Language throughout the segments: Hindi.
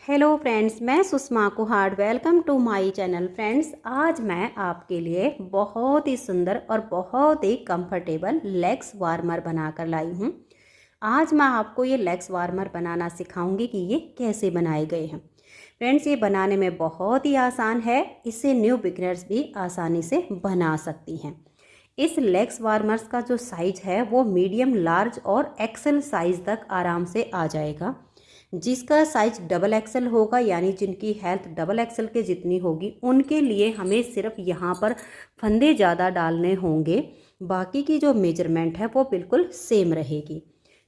हेलो फ्रेंड्स, मैं Sushma Kuhad. Welcome to my channel. Friends, आज मैं आपके लिए बहुत ही सुंदर और बहुत ही कंफर्टेबल लेग्स वार्मर बनाकर लाई हूँ। आज मैं आपको ये लेग्स वार्मर बनाना सिखाऊंगी कि ये कैसे बनाए गए हैं। फ्रेंड्स, ये बनाने में बहुत ही आसान है। इसे न्यू बिगिनर्स भी आसानी से बना सकती हैं। इस लेग्स वार्मर्स का जो साइज है वो मीडियम, लार्ज और एक्सेल साइज तक आराम से आ जाएगा। जिसका साइज डबल एक्सेल होगा, यानी जिनकी हेल्थ डबल एक्सेल के जितनी होगी, उनके लिए हमें सिर्फ यहाँ पर फंदे ज़्यादा डालने होंगे। बाकी की जो मेजरमेंट है वो बिल्कुल सेम रहेगी।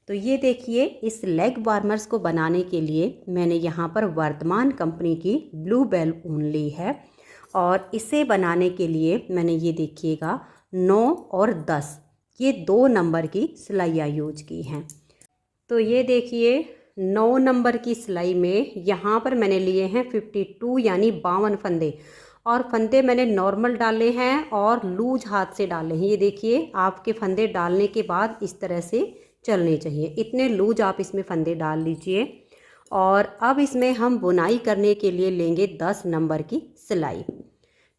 तो ये देखिए, इस लेग वार्मर्स को बनाने के लिए मैंने यहाँ पर वर्धमान कंपनी की ब्लू बेल ऊन ली है। और इसे बनाने के लिए मैंने ये देखिएगा 9 और 10 ये 2 नंबर की सिलाइयाँ यूज की हैं। तो ये देखिए, 9 नंबर की सिलाई में यहाँ पर मैंने लिए हैं 52 यानी 52 फंदे। और फंदे मैंने नॉर्मल डाले हैं और लूज हाथ से डाले हैं। ये देखिए, आपके फंदे डालने के बाद इस तरह से चलने चाहिए, इतने लूज आप इसमें फंदे डाल लीजिए। और अब इसमें हम बुनाई करने के लिए लेंगे 10 नंबर की सिलाई।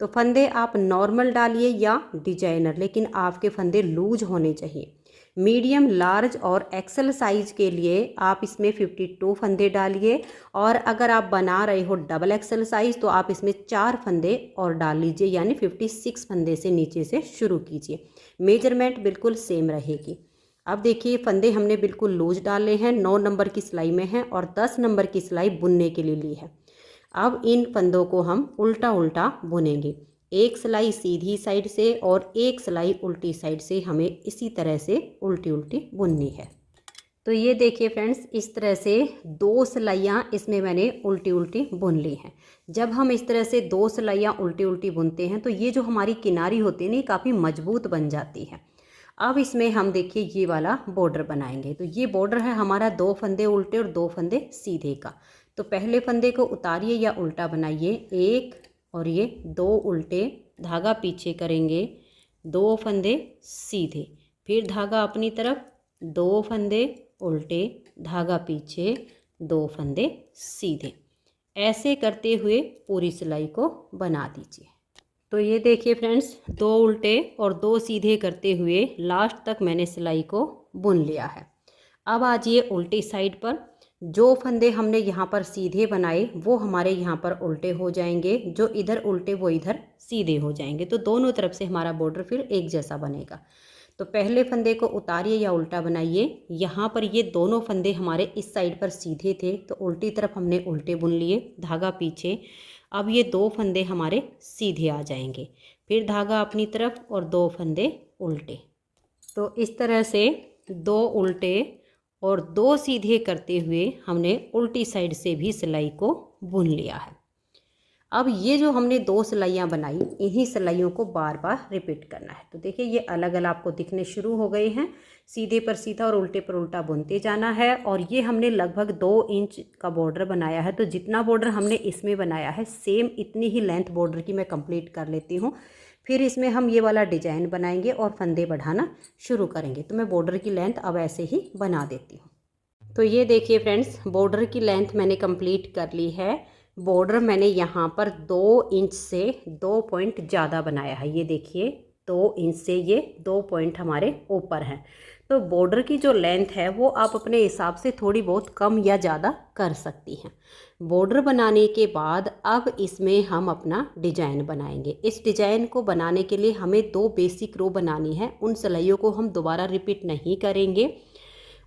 तो फंदे आप नॉर्मल डालिए या डिजाइनर, लेकिन आपके फंदे लूज होने चाहिए। मीडियम, लार्ज और एक्सेल साइज के लिए आप इसमें 52 फंदे डालिए। और अगर आप बना रहे हो डबल एक्सेल साइज तो आप इसमें 4 फंदे और डाल लीजिए, यानी 56 फंदे से नीचे से शुरू कीजिए। मेजरमेंट बिल्कुल सेम रहेगी। अब देखिए, फंदे हमने बिल्कुल लूज डाले हैं, 9 नंबर की सिलाई में है और 10 नंबर की सिलाई बुनने के लिए ली है। अब इन फंदों को हम उल्टा उल्टा बुनेंगे। एक सिलाई सीधी साइड से और एक सिलाई उल्टी साइड से हमें इसी तरह से उल्टी उल्टी बुननी है। तो ये देखिए फ्रेंड्स, इस तरह से 2 सिलाइयाँ इसमें मैंने उल्टी उल्टी बुन ली हैं। जब हम इस तरह से 2 सिलाइयाँ उल्टी उल्टी बुनते हैं तो ये जो हमारी किनारी होती है ना, काफ़ी मजबूत बन जाती है। अब इसमें हम देखिए ये वाला बॉर्डर बनाएंगे। तो ये बॉर्डर है हमारा 2 फंदे उल्टे और 2 फंदे सीधे का। तो पहले फंदे को उतारिए या उल्टा बनाइए, एक और ये 2 उल्टे, धागा पीछे करेंगे, 2 फंदे सीधे, फिर धागा अपनी तरफ, 2 फंदे उल्टे, धागा पीछे, 2 फंदे सीधे। ऐसे करते हुए पूरी सिलाई को बना दीजिए। तो ये देखिए फ्रेंड्स, 2 उल्टे और 2 सीधे करते हुए लास्ट तक मैंने सिलाई को बुन लिया है। अब आ जाइए उल्टी साइड पर। जो फंदे हमने यहाँ पर सीधे बनाए वो हमारे यहाँ पर उल्टे हो जाएंगे, जो इधर उल्टे वो इधर सीधे हो जाएंगे। तो दोनों तरफ से हमारा बॉर्डर फिर एक जैसा बनेगा। तो पहले फंदे को उतारिए या उल्टा बनाइए। यहाँ पर ये दोनों फंदे हमारे इस साइड पर सीधे थे तो उल्टी तरफ हमने उल्टे बुन लिए, धागा पीछे। अब ये 2 फंदे हमारे सीधे आ जाएंगे, फिर धागा अपनी तरफ और 2 फंदे उल्टे। तो इस तरह से 2 उल्टे और 2 सीधे करते हुए हमने उल्टी साइड से भी सिलाई को बुन लिया है। अब ये जो हमने 2 सिलाइयाँ बनाई, इन्हीं सिलाइयों को बार बार रिपीट करना है। तो देखिए, ये अलग अलग आपको दिखने शुरू हो गए हैं। सीधे पर सीधा और उल्टे पर उल्टा बुनते जाना है। और ये हमने लगभग 2 इंच का बॉर्डर बनाया है। तो जितना बॉर्डर हमने इसमें बनाया है, सेम इतनी ही लेंथ बॉर्डर की मैं कंप्लीट कर लेती हूँ। फिर इसमें हम ये वाला डिजाइन बनाएंगे और फंदे बढ़ाना शुरू करेंगे। तो मैं बॉर्डर की लेंथ अब ऐसे ही बना देती हूँ। तो ये देखिए फ्रेंड्स, बॉर्डर की लेंथ मैंने कंप्लीट कर ली है। बॉर्डर मैंने यहाँ पर 2 इंच से 2 पॉइंट ज़्यादा बनाया है। ये देखिए, 2 इंच से ये 2 पॉइंट हमारे ऊपर हैं। तो बॉर्डर की जो लेंथ है वो आप अपने हिसाब से थोड़ी बहुत कम या ज़्यादा कर सकती हैं। बॉर्डर बनाने के बाद अब इसमें हम अपना डिजाइन बनाएंगे। इस डिजाइन को बनाने के लिए हमें 2 बेसिक रो बनानी है। उन सिलाइयों को हम दोबारा रिपीट नहीं करेंगे।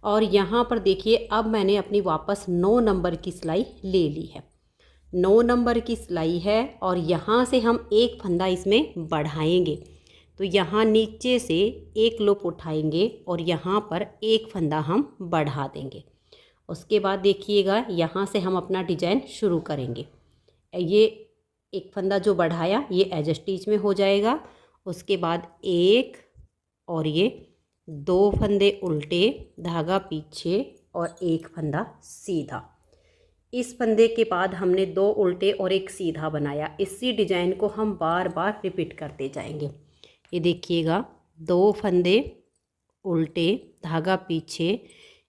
और यहाँ पर देखिए, अब मैंने अपनी वापस 9 नंबर की सिलाई ले ली है। 9 नंबर की सिलाई है और यहाँ से हम एक फंदा इसमें बढ़ाएंगे। तो यहाँ नीचे से एक लूप उठाएंगे और यहाँ पर एक फंदा हम बढ़ा देंगे। उसके बाद देखिएगा, यहाँ से हम अपना डिजाइन शुरू करेंगे। ये एक फंदा जो बढ़ाया ये एज स्टिच में हो जाएगा। उसके बाद एक और ये 2 फंदे उल्टे, धागा पीछे और एक फंदा सीधा। इस फंदे के बाद हमने 2 उल्टे और एक सीधा बनाया। इसी डिजाइन को हम बार बार रिपीट करते जाएंगे। ये देखिएगा, 2 फंदे उल्टे, धागा पीछे,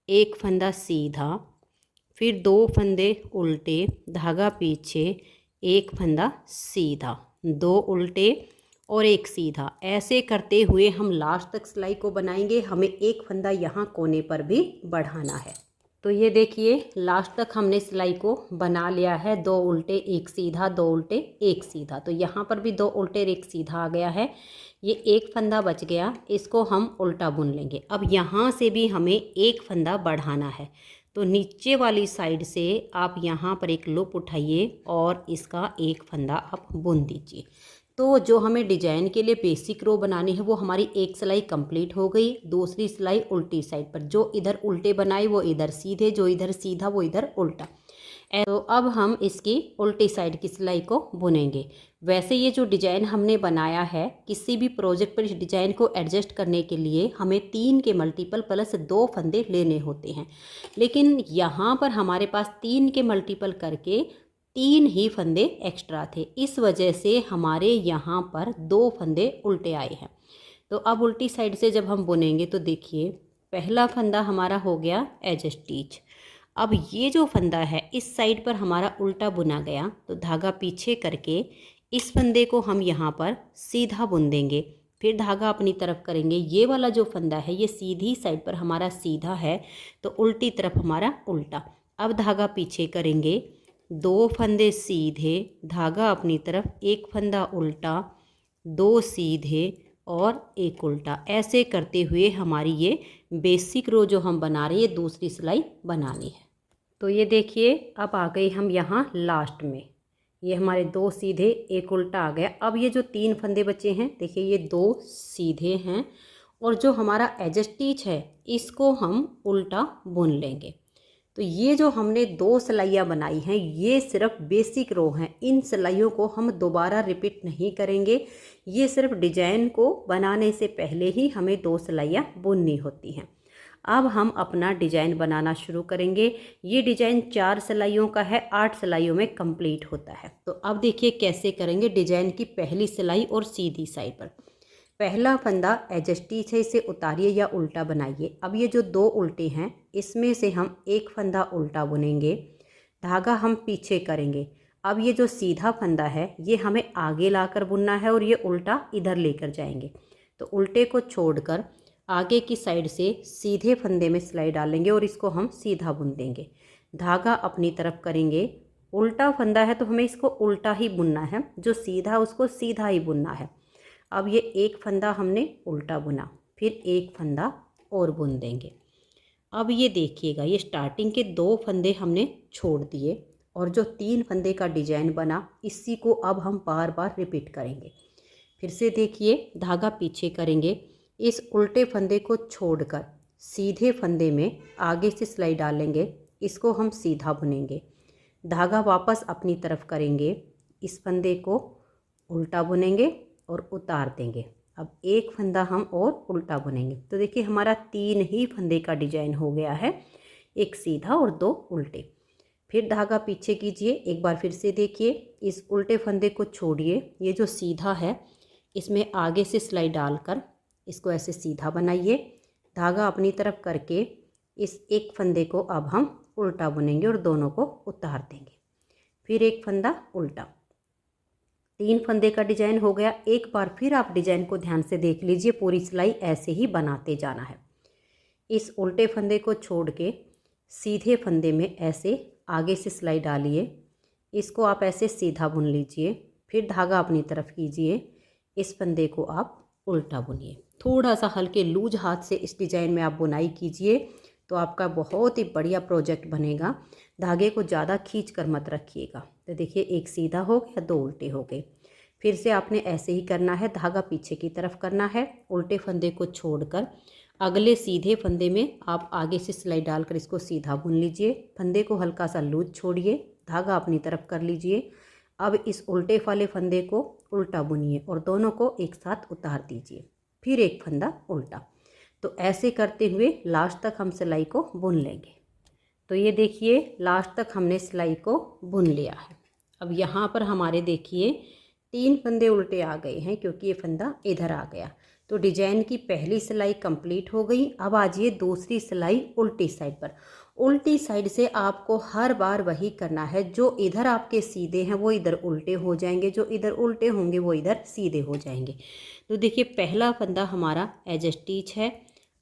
एक फंदा सीधा, फिर 2 फंदे उल्टे, धागा पीछे, एक फंदा सीधा, 2 उल्टे और एक सीधा। ऐसे करते हुए हम लास्ट तक सिलाई को बनाएंगे। हमें एक फंदा यहाँ कोने पर भी बढ़ाना है। तो ये देखिए लास्ट तक हमने सिलाई को बना लिया है। 2 उल्टे एक सीधा, 2 उल्टे एक सीधा। तो यहाँ पर भी 2 उल्टे एक सीधा आ गया है। ये एक फंदा बच गया, इसको हम उल्टा बुन लेंगे। अब यहाँ से भी हमें एक फंदा बढ़ाना है। तो नीचे वाली साइड से आप यहाँ पर एक लूप उठाइए और इसका एक फंदा आप बुन दीजिए। तो जो हमें डिजाइन के लिए बेसिक रो बनानी है वो हमारी एक सिलाई कंप्लीट हो गई। दूसरी सिलाई उल्टी साइड पर, जो इधर उल्टे बनाए वो इधर सीधे, जो इधर सीधा वो इधर उल्टा। तो अब हम इसकी उल्टी साइड की सिलाई को बुनेंगे। वैसे ये जो डिजाइन हमने बनाया है, किसी भी प्रोजेक्ट पर इस डिजाइन को एडजस्ट करने के लिए हमें 3 के मल्टीपल प्लस 2 फंदे लेने होते हैं, लेकिन यहाँ पर हमारे पास 3 के मल्टीपल करके 3 ही फंदे एक्स्ट्रा थे। इस वजह से हमारे यहाँ पर 2 फंदे उल्टे आए हैं। तो अब उल्टी साइड से जब हम बुनेंगे तो देखिए पहला फंदा हमारा हो गया एज स्टिच। अब ये जो फंदा है इस साइड पर हमारा उल्टा बुना गया, तो धागा पीछे करके इस फंदे को हम यहाँ पर सीधा बुन देंगे। फिर धागा अपनी तरफ करेंगे। ये वाला जो फंदा है ये सीधी साइड पर हमारा सीधा है, तो उल्टी तरफ हमारा उल्टा। अब धागा पीछे करेंगे, 2 फंदे सीधे, धागा अपनी तरफ, एक फंदा उल्टा, 2 सीधे और एक उल्टा। ऐसे करते हुए हमारी ये बेसिक रो जो हम बना रहे हैं ये दूसरी सिलाई बनानी है। तो ये देखिए अब आ गए हम यहाँ लास्ट में। ये हमारे 2 सीधे एक उल्टा आ गया। अब ये जो 3 फंदे बचे हैं देखिए ये 2 सीधे हैं और जो हमारा एज स्टिच है इसको हम उल्टा बुन लेंगे। तो ये जो हमने 2 सिलाइयाँ बनाई हैं ये सिर्फ बेसिक रो हैं। इन सिलाइयों को हम दोबारा रिपीट नहीं करेंगे। ये सिर्फ डिजाइन को बनाने से पहले ही हमें 2 सिलाइयाँ बुननी होती हैं। अब हम अपना डिजाइन बनाना शुरू करेंगे। ये डिजाइन 4 सिलाइयों का है, 8 सिलाइयों में कंप्लीट होता है। तो अब देखिए कैसे करेंगे। डिजाइन की पहली सिलाई और सीधी साइड पर पहला फंदा एज स्टिच है, इसे उतारिए या उल्टा बनाइए। अब ये जो 2 उल्टे हैं इसमें से हम एक फंदा उल्टा बुनेंगे, धागा हम पीछे करेंगे। अब ये जो सीधा फंदा है ये हमें आगे लाकर बुनना है और ये उल्टा इधर लेकर जाएंगे। तो उल्टे को छोड़कर आगे की साइड से सीधे फंदे में सिलाई डालेंगे और इसको हम सीधा बुन देंगे। धागा अपनी तरफ करेंगे। उल्टा फंदा है तो हमें इसको उल्टा ही बुनना है, जो सीधा उसको सीधा ही बुनना है। अब ये एक फंदा हमने उल्टा बुना, फिर एक फंदा और बुन देंगे। अब ये देखिएगा ये स्टार्टिंग के 2 फंदे हमने छोड़ दिए और जो 3 फंदे का डिजाइन बना इसी को अब हम बार बार रिपीट करेंगे। फिर से देखिए धागा पीछे करेंगे, इस उल्टे फंदे को छोड़कर सीधे फंदे में आगे से सिलाई डालेंगे, इसको हम सीधा बुनेंगे। धागा वापस अपनी तरफ करेंगे, इस फंदे को उल्टा बुनेंगे और उतार देंगे। अब एक फंदा हम और उल्टा बुनेंगे। तो देखिए हमारा 3 ही फंदे का डिजाइन हो गया है, एक सीधा और 2 उल्टे। फिर धागा पीछे कीजिए, एक बार फिर से देखिए, इस उल्टे फंदे को छोड़िए, ये जो सीधा है इसमें आगे से सिलाई डालकर इसको ऐसे सीधा बनाइए। धागा अपनी तरफ करके इस एक फंदे को अब हम उल्टा बुनेंगे और दोनों को उतार देंगे। फिर एक फंदा उल्टा, 3 फंदे का डिजाइन हो गया। एक बार फिर आप डिजाइन को ध्यान से देख लीजिए, पूरी सिलाई ऐसे ही बनाते जाना है। इस उल्टे फंदे को छोड़ के सीधे फंदे में ऐसे आगे से सिलाई डालिए, इसको आप ऐसे सीधा बुन लीजिए। फिर धागा अपनी तरफ कीजिए, इस फंदे को आप उल्टा बुनिए। थोड़ा सा हल्के लूज हाथ से इस डिजाइन में आप बुनाई कीजिए तो आपका बहुत ही बढ़िया प्रोजेक्ट बनेगा। धागे को ज़्यादा खींच कर मत रखिएगा। तो देखिए एक सीधा हो गया, 2 उल्टे हो गए। फिर से आपने ऐसे ही करना है, धागा पीछे की तरफ करना है, उल्टे फंदे को छोड़कर अगले सीधे फंदे में आप आगे से सिलाई डालकर इसको सीधा बुन लीजिए। फंदे को हल्का सा लूज छोड़िए, धागा अपनी तरफ कर लीजिए। अब इस उल्टे वाले फंदे को उल्टा बुनिए और दोनों को एक साथ उतार दीजिए। फिर एक फंदा उल्टा। तो ऐसे करते हुए लास्ट तक हम सिलाई को बुन लेंगे। तो ये देखिए लास्ट तक हमने सिलाई को बुन लिया है। अब यहाँ पर हमारे देखिए 3 फंदे उल्टे आ गए हैं क्योंकि ये फंदा इधर आ गया। तो डिजाइन की पहली सिलाई कंप्लीट हो गई। अब आ जाइए दूसरी सिलाई उल्टी साइड पर। उल्टी साइड से आपको हर बार वही करना है। जो इधर आपके सीधे हैं वो इधर उल्टे हो जाएंगे, जो इधर उल्टे होंगे वो इधर सीधे हो जाएंगे। तो देखिए पहला फंदा हमारा एज स्टिच है।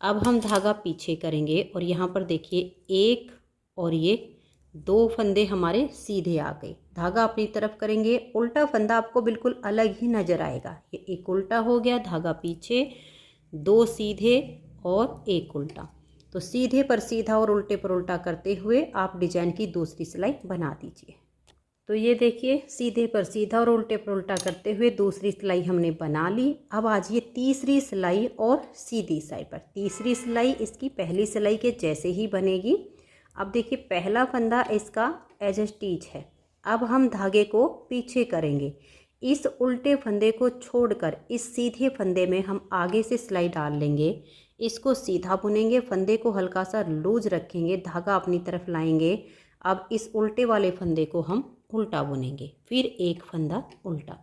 अब हम धागा पीछे करेंगे और यहाँ पर देखिए एक और ये 2 फंदे हमारे सीधे आ गए। धागा अपनी तरफ करेंगे, उल्टा फंदा आपको बिल्कुल अलग ही नज़र आएगा। ये एक उल्टा हो गया, धागा पीछे, 2 सीधे और एक उल्टा। तो सीधे पर सीधा और उल्टे पर उल्टा करते हुए आप डिजाइन की दूसरी सिलाई बना दीजिए। तो ये देखिए सीधे पर सीधा और उल्टे पर उल्टा करते हुए दूसरी सिलाई हमने बना ली। अब आज ये तीसरी सिलाई और सीधी साइड पर तीसरी सिलाई इसकी पहली सिलाई के जैसे ही बनेगी। अब देखिए पहला फंदा इसका एज स्टिच है। अब हम धागे को पीछे करेंगे, इस उल्टे फंदे को छोड़कर इस सीधे फंदे में हम आगे से सिलाई डाल लेंगे। इसको सीधा बुनेंगे, फंदे को हल्का सा लूज रखेंगे, धागा अपनी तरफ लाएंगे। अब इस उल्टे वाले फंदे को हम उल्टा बुनेंगे, फिर एक फंदा उल्टा।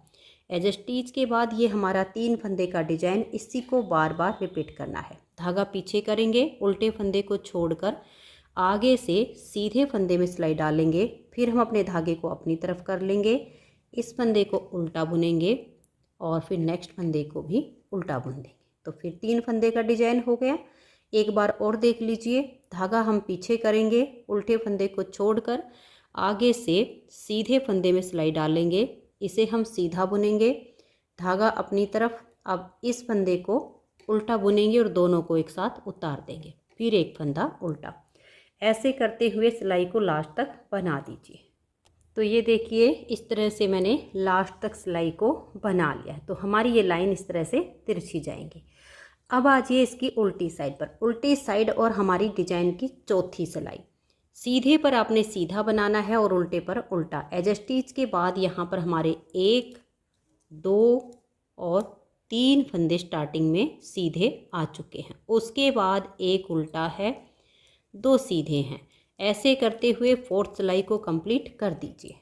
एज स्टिच के बाद ये हमारा 3 फंदे का डिजाइन, इसी को बार बार रिपीट करना है। धागा पीछे करेंगे, उल्टे फंदे को छोड़कर आगे से सीधे फंदे में सिलाई डालेंगे, फिर हम अपने धागे को अपनी तरफ कर लेंगे, इस फंदे को उल्टा बुनेंगे और फिर नेक्स्ट फंदे को भी उल्टा बुन देंगे। तो फिर 3 फंदे का डिजाइन हो गया। एक बार और देख लीजिए, धागा हम पीछे करेंगे, उल्टे फंदे को छोड़कर आगे से सीधे फंदे में सिलाई डालेंगे, इसे हम सीधा बुनेंगे, धागा अपनी तरफ। अब इस फंदे को उल्टा बुनेंगे और दोनों को एक साथ उतार देंगे, फिर एक फंदा उल्टा। ऐसे करते हुए सिलाई को लास्ट तक बना दीजिए। तो ये देखिए इस तरह से मैंने लास्ट तक सिलाई को बना लिया है। तो हमारी ये लाइन इस तरह से तिरछी जाएंगी। अब आ जाइए इसकी उल्टी साइड पर, उल्टी साइड और हमारी डिजाइन की चौथी सिलाई। सीधे पर आपने सीधा बनाना है और उल्टे पर उल्टा। एज स्टिच के बाद यहाँ पर हमारे 1, 2 और 3 फंदे स्टार्टिंग में सीधे आ चुके हैं। उसके बाद एक उल्टा है, 2 सीधे हैं। ऐसे करते हुए 4th सिलाई को कंप्लीट कर दीजिए।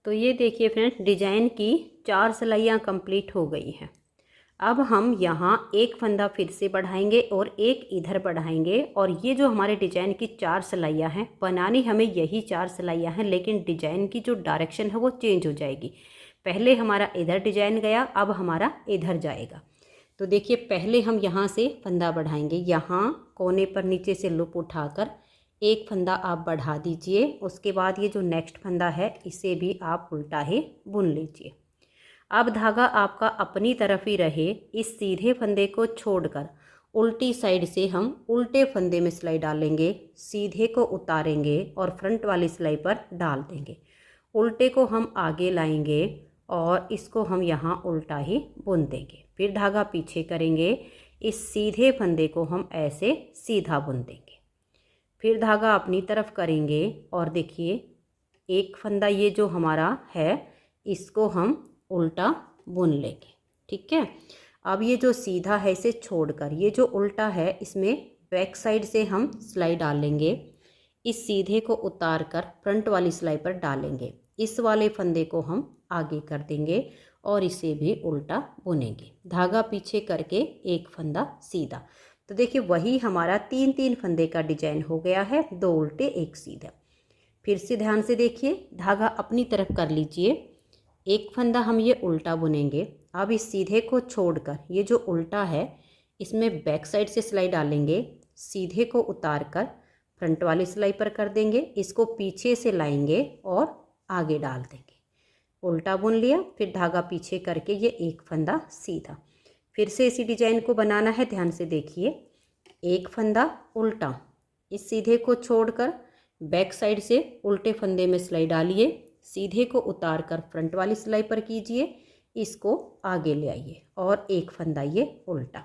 तो ये देखिए फ्रेंड्स, डिजाइन की 4 सिलाइयाँ कंप्लीट हो गई हैं। अब हम यहाँ एक फंदा फिर से बढ़ाएंगे और एक इधर बढ़ाएंगे, और ये जो हमारे डिजाइन की 4 सिलाइयाँ हैं, बनानी हमें यही 4 सिलाइयाँ हैं, लेकिन डिजाइन की जो डायरेक्शन है वो चेंज हो जाएगी। पहले हमारा इधर डिजाइन गया, अब हमारा इधर जाएगा। तो देखिए पहले हम यहाँ से फंदा बढ़ाएंगे, यहाँ कोने पर नीचे से लूप उठाकर एक फंदा आप बढ़ा दीजिए। उसके बाद ये जो नेक्स्ट फंदा है इसे भी आप उल्टा ही बुन लीजिए। अब धागा आपका अपनी तरफ ही रहे, इस सीधे फंदे को छोड़कर उल्टी साइड से हम उल्टे फंदे में सिलाई डालेंगे, सीधे को उतारेंगे और फ्रंट वाली सिलाई पर डाल देंगे। उल्टे को हम आगे लाएंगे और इसको हम यहाँ उल्टा ही बुन देंगे। फिर धागा पीछे करेंगे, इस सीधे फंदे को हम ऐसे सीधा बुन देंगे। फिर धागा अपनी तरफ करेंगे और देखिए एक फंदा ये जो हमारा है इसको हम उल्टा बुन लेंगे। ठीक है, अब ये जो सीधा है इसे छोड़कर ये जो उल्टा है इसमें बैक साइड से हम सिलाई डालेंगे, इस सीधे को उतार कर फ्रंट वाली सिलाई पर डालेंगे, इस वाले फंदे को हम आगे कर देंगे और इसे भी उल्टा बुनेंगे। धागा पीछे करके एक फंदा सीधा। तो देखिए वही हमारा 3-3 फंदे का डिजाइन हो गया है, 2 उल्टे 1 सीधा। फिर से ध्यान से देखिए, धागा अपनी तरफ कर लीजिए, एक फंदा हम ये उल्टा बुनेंगे। अब इस सीधे को छोड़कर ये जो उल्टा है इसमें बैक साइड से सिलाई डालेंगे, सीधे को उतार कर फ्रंट वाली सिलाई पर कर देंगे, इसको पीछे से लाएंगे और आगे डाल देंगे। उल्टा बुन लिया, फिर धागा पीछे करके ये एक फंदा सीधा। फिर से इसी डिजाइन को बनाना है, ध्यान से देखिए, एक फंदा उल्टा, इस सीधे को छोड़कर बैक साइड से उल्टे फंदे में सिलाई डालिए, सीधे को उतार कर फ्रंट वाली सिलाई पर कीजिए, इसको आगे ले आइए और एक फंदा ये उल्टा,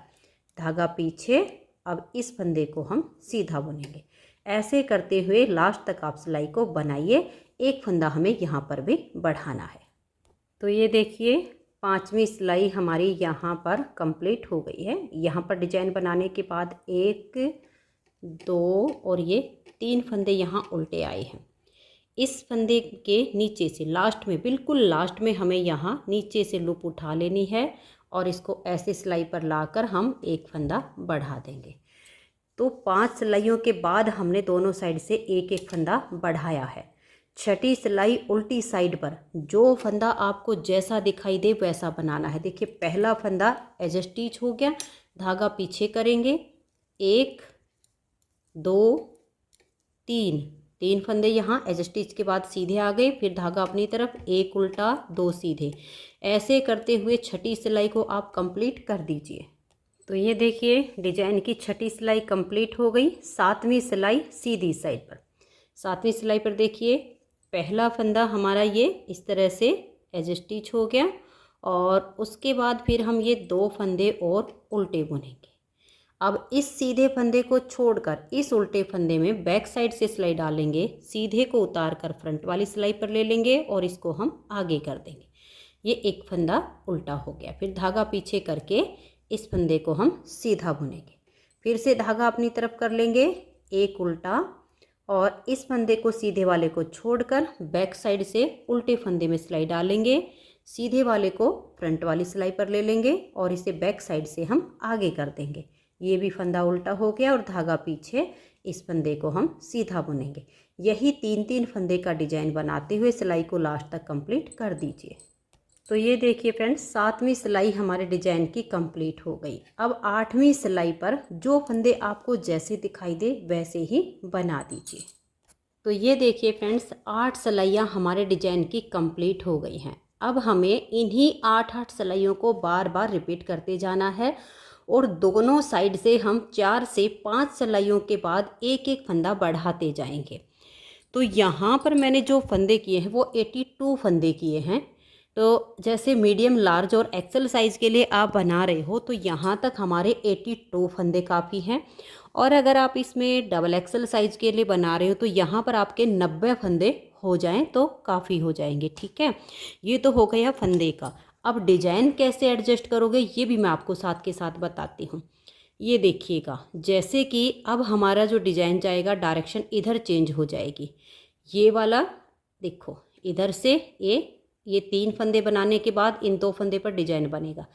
धागा पीछे। अब इस फंदे को हम सीधा बुनेंगे। ऐसे करते हुए लास्ट तक आप सिलाई को बनाइए। एक फंदा हमें यहाँ पर भी बढ़ाना है। तो ये देखिए 5वीं सिलाई हमारी यहाँ पर कंप्लीट हो गई है। यहाँ पर डिजाइन बनाने के बाद 1, 2 और ये 3 फंदे यहाँ उल्टे आए हैं। इस फंदे के नीचे से लास्ट में, बिल्कुल लास्ट में हमें यहाँ नीचे से लूप उठा लेनी है और इसको ऐसे सिलाई पर लाकर हम एक फंदा बढ़ा देंगे। तो 5 सिलाइयों के बाद हमने दोनों साइड से एक एक फंदा बढ़ाया है। छठी सिलाई उल्टी साइड पर, जो फंदा आपको जैसा दिखाई दे वैसा बनाना है। देखिए पहला फंदा एज स्टिच हो गया, धागा पीछे करेंगे, 1 2 3, 3 फंदे यहाँ एज स्टिच के बाद सीधे आ गए, फिर धागा अपनी तरफ, 1 उल्टा 2 सीधे, ऐसे करते हुए छठी सिलाई को आप कंप्लीट कर दीजिए। तो ये देखिए डिजाइन की छठी सिलाई कंप्लीट हो गई। 7वीं सिलाई सीधी साइड पर, 7वीं सिलाई पर देखिए पहला फंदा हमारा ये इस तरह से एज स्टिच हो गया, और उसके बाद फिर हम ये 2 फंदे और उल्टे बुनेंगे। अब इस सीधे फंदे को छोड़कर इस उल्टे फंदे में बैक साइड से सिलाई डालेंगे, सीधे को उतार कर फ्रंट वाली सिलाई पर ले लेंगे और इसको हम आगे कर देंगे। ये एक फंदा उल्टा हो गया, फिर धागा पीछे करके इस फंदे को हम सीधा बुनेंगे, फिर से धागा अपनी तरफ कर लेंगे, 1 उल्टा, और इस फंदे को सीधे वाले को छोड़कर बैक साइड से उल्टे फंदे में सिलाई डालेंगे, सीधे वाले को फ्रंट वाली सिलाई पर ले लेंगे और इसे बैक साइड से हम आगे कर देंगे। ये भी फंदा उल्टा हो गया और धागा पीछे, इस फंदे को हम सीधा बुनेंगे। यही 3-3 फंदे का डिजाइन बनाते हुए सिलाई को लास्ट तक कंप्लीट कर दीजिए। तो ये देखिए फ्रेंड्स 7वीं सिलाई हमारे डिजाइन की कंप्लीट हो गई। अब 8वीं सिलाई पर जो फंदे आपको जैसे दिखाई दे वैसे ही बना दीजिए। तो ये देखिए फ्रेंड्स 8 सिलाइयाँ हमारे डिजाइन की कंप्लीट हो गई हैं। अब हमें इन्हीं 8-8 सिलाइयों को बार बार रिपीट करते जाना है, और दोनों साइड से हम 4 से 5 सिलाइयों के बाद एक एक फंदा बढ़ाते जाएंगे। तो यहाँ पर मैंने जो फंदे किए हैं वो 82 फंदे किए हैं। तो जैसे मीडियम, लार्ज और एक्सेल साइज़ के लिए आप बना रहे हो तो यहाँ तक हमारे 82 फंदे काफ़ी हैं, और अगर आप इसमें डबल एक्सेल साइज़ के लिए बना रहे हो तो यहाँ पर आपके 90 फंदे हो जाएं तो काफ़ी हो जाएंगे। ठीक है, ये तो हो गया फंदे का। अब डिजाइन कैसे एडजस्ट करोगे ये भी मैं आपको साथ के साथ बताती हूँ। ये देखिएगा, जैसे कि अब हमारा जो डिजाइन जाएगा डायरेक्शन इधर चेंज हो जाएगी। ये वाला देखो, इधर से ये 3 फंदे बनाने के बाद इन 2 फंदे पर डिजाइन बनेगा।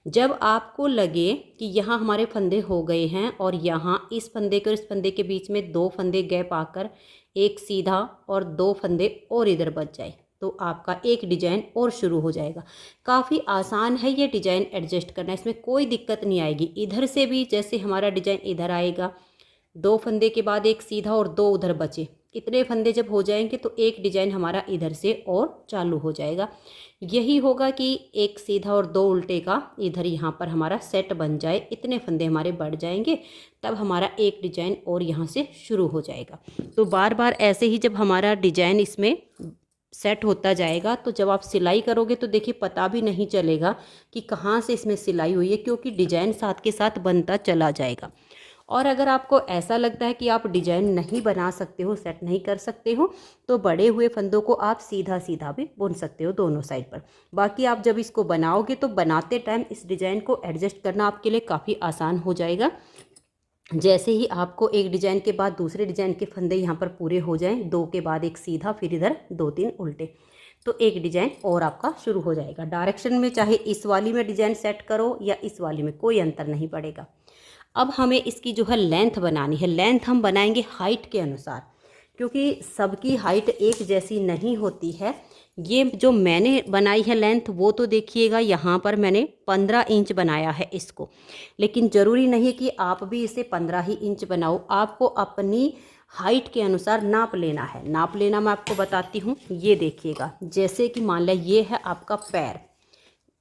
जब आपको लगे कि यहाँ हमारे फंदे हो गए हैं और यहाँ इस फंदे के और इस फंदे के बीच में 2 फंदे गैप आकर एक सीधा और 2 फंदे और इधर बच जाए तो आपका एक डिजाइन और शुरू हो जाएगा। काफ़ी आसान है ये डिजाइन एडजस्ट करना, इसमें कोई दिक्कत नहीं आएगी। इधर से भी जैसे हमारा डिजाइन इधर आएगा, 2 फंदे के बाद एक सीधा और 2 उधर बचे, इतने फंदे जब हो जाएंगे तो एक डिजाइन हमारा इधर से और चालू हो जाएगा। यही होगा कि एक सीधा और 2 उल्टे का इधर यहाँ पर हमारा सेट बन जाए, इतने फंदे हमारे बढ़ जाएंगे, तब हमारा एक डिजाइन और यहाँ से शुरू हो जाएगा। तो बार बार ऐसे ही जब हमारा डिजाइन इसमें सेट होता जाएगा तो जब आप सिलाई करोगे तो देखिए पता भी नहीं चलेगा कि कहाँ से इसमें सिलाई हुई है, क्योंकि डिजाइन साथ के साथ बनता चला जाएगा। और अगर आपको ऐसा लगता है कि आप डिजाइन नहीं बना सकते हो, सेट नहीं कर सकते हो, तो बड़े हुए फंदों को आप सीधा सीधा भी बुन सकते हो दोनों साइड पर। बाकी आप जब इसको बनाओगे तो बनाते टाइम इस डिजाइन को एडजस्ट करना आपके लिए काफ़ी आसान हो जाएगा। जैसे ही आपको एक डिजाइन के बाद दूसरे डिजाइन के फंदे यहाँ पर पूरे हो जाएं, 2 के बाद एक सीधा, फिर इधर 2-3 उल्टे, तो एक डिजाइन और आपका शुरू हो जाएगा। डायरेक्शन में चाहे इस वाली में डिजाइन सेट करो या इस वाली में, कोई अंतर नहीं पड़ेगा। अब हमें इसकी जो है लेंथ बनानी है। लेंथ हम बनाएंगे हाइट के अनुसार, क्योंकि सबकी हाइट एक जैसी नहीं होती है। ये जो मैंने बनाई है लेंथ वो तो देखिएगा, यहाँ पर मैंने 15 इंच बनाया है इसको, लेकिन ज़रूरी नहीं कि आप भी इसे 15 ही इंच बनाओ। आपको अपनी हाइट के अनुसार नाप लेना है। नाप लेना मैं आपको बताती हूँ। ये देखिएगा, जैसे कि मान लिया ये है आपका पैर,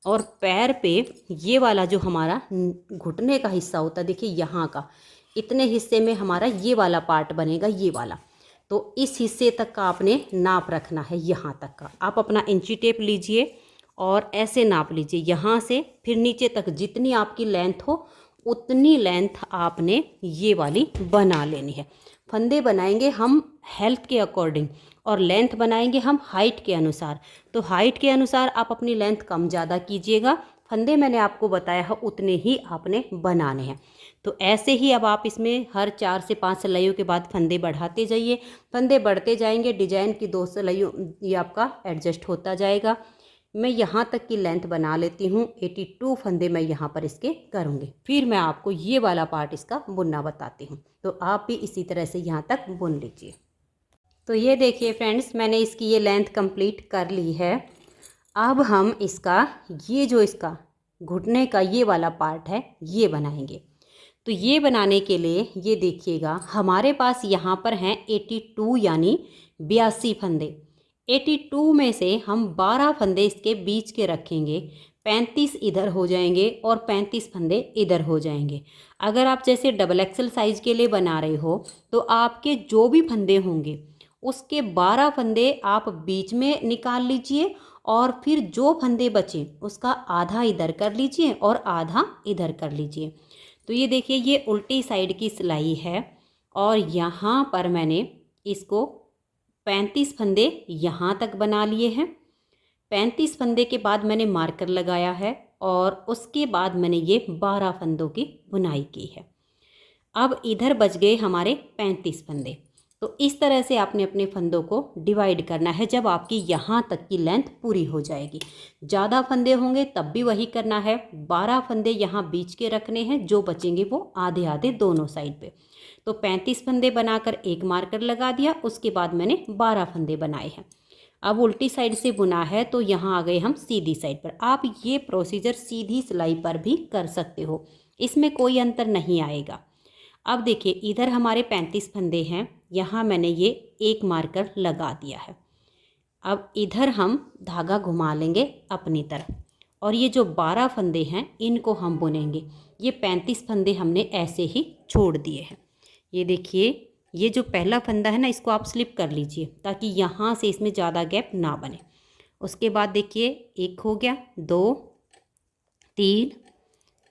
और पैर पे ये वाला जो हमारा घुटने का हिस्सा होता है, देखिए यहाँ का, इतने हिस्से में हमारा ये वाला पार्ट बनेगा, ये वाला। तो इस हिस्से तक का आपने नाप रखना है, यहाँ तक का। आप अपना इंची टेप लीजिए और ऐसे नाप लीजिए यहाँ से फिर नीचे तक, जितनी आपकी लेंथ हो उतनी लेंथ आपने ये वाली बना लेनी है। फंदे बनाएंगे हम हेल्थ के अकॉर्डिंग और लेंथ बनाएंगे हम हाइट के अनुसार। तो हाइट के अनुसार आप अपनी लेंथ कम ज़्यादा कीजिएगा। फंदे मैंने आपको बताया है उतने ही आपने बनाने हैं। तो ऐसे ही अब आप इसमें हर 4 से 5 सिलाइयों के बाद फंदे बढ़ाते जाइए। फंदे बढ़ते जाएंगे, डिजाइन की 2 सिलाइयों ये आपका एडजस्ट होता जाएगा। मैं यहाँ तक की लेंथ बना लेती हूँ। 82 फंदे मैं यहाँ पर इसके करूँगी, फिर मैं आपको ये वाला पार्ट इसका बुनना बताती हूँ। तो आप भी इसी तरह से यहाँ तक बुन लीजिए। तो ये देखिए फ्रेंड्स, मैंने इसकी ये लेंथ कंप्लीट कर ली है। अब हम इसका ये जो इसका घुटने का ये वाला पार्ट है ये बनाएंगे। तो ये बनाने के लिए ये देखिएगा, हमारे पास यहाँ पर हैं 82 यानी 82 फंदे। 82 में से हम 12 फंदे इसके बीच के रखेंगे, 35 इधर हो जाएंगे और 35 फंदे इधर हो जाएंगे। अगर आप जैसे डबल एक्सल साइज़ के लिए बना रहे हो तो आपके जो भी फंदे होंगे उसके 12 फंदे आप बीच में निकाल लीजिए और फिर जो फंदे बचे उसका आधा इधर कर लीजिए और आधा इधर कर लीजिए। तो ये देखिए, ये उल्टी साइड की सिलाई है और यहाँ पर मैंने इसको 35 फंदे यहाँ तक बना लिए हैं। 35 फंदे के बाद मैंने मार्कर लगाया है और उसके बाद मैंने ये 12 फंदों की बुनाई की है। अब इधर बच गए हमारे 35 फंदे। तो इस तरह से आपने अपने फंदों को डिवाइड करना है जब आपकी यहाँ तक की लेंथ पूरी हो जाएगी। ज़्यादा फंदे होंगे तब भी वही करना है। 12 फंदे यहाँ बीच के रखने हैं, जो बचेंगे वो आधे आधे दोनों साइड पे। तो 35 फंदे बनाकर एक मार्कर लगा दिया, उसके बाद मैंने 12 फंदे बनाए हैं। अब उल्टी साइड से बुना है तो यहाँ आ गए हम सीधी साइड पर। आप ये प्रोसीजर सीधी सिलाई पर भी कर सकते हो, इसमें कोई अंतर नहीं आएगा। अब देखिए, इधर हमारे 35 फंदे हैं, यहाँ मैंने ये एक मार्कर लगा दिया है। अब इधर हम धागा घुमा लेंगे अपनी तरफ और ये जो 12 फंदे हैं इनको हम बुनेंगे। ये 35 फंदे हमने ऐसे ही छोड़ दिए हैं। ये देखिए, ये जो पहला फंदा है ना, इसको आप स्लिप कर लीजिए ताकि यहाँ से इसमें ज़्यादा गैप ना बने। उसके बाद देखिए, एक हो गया, 2 3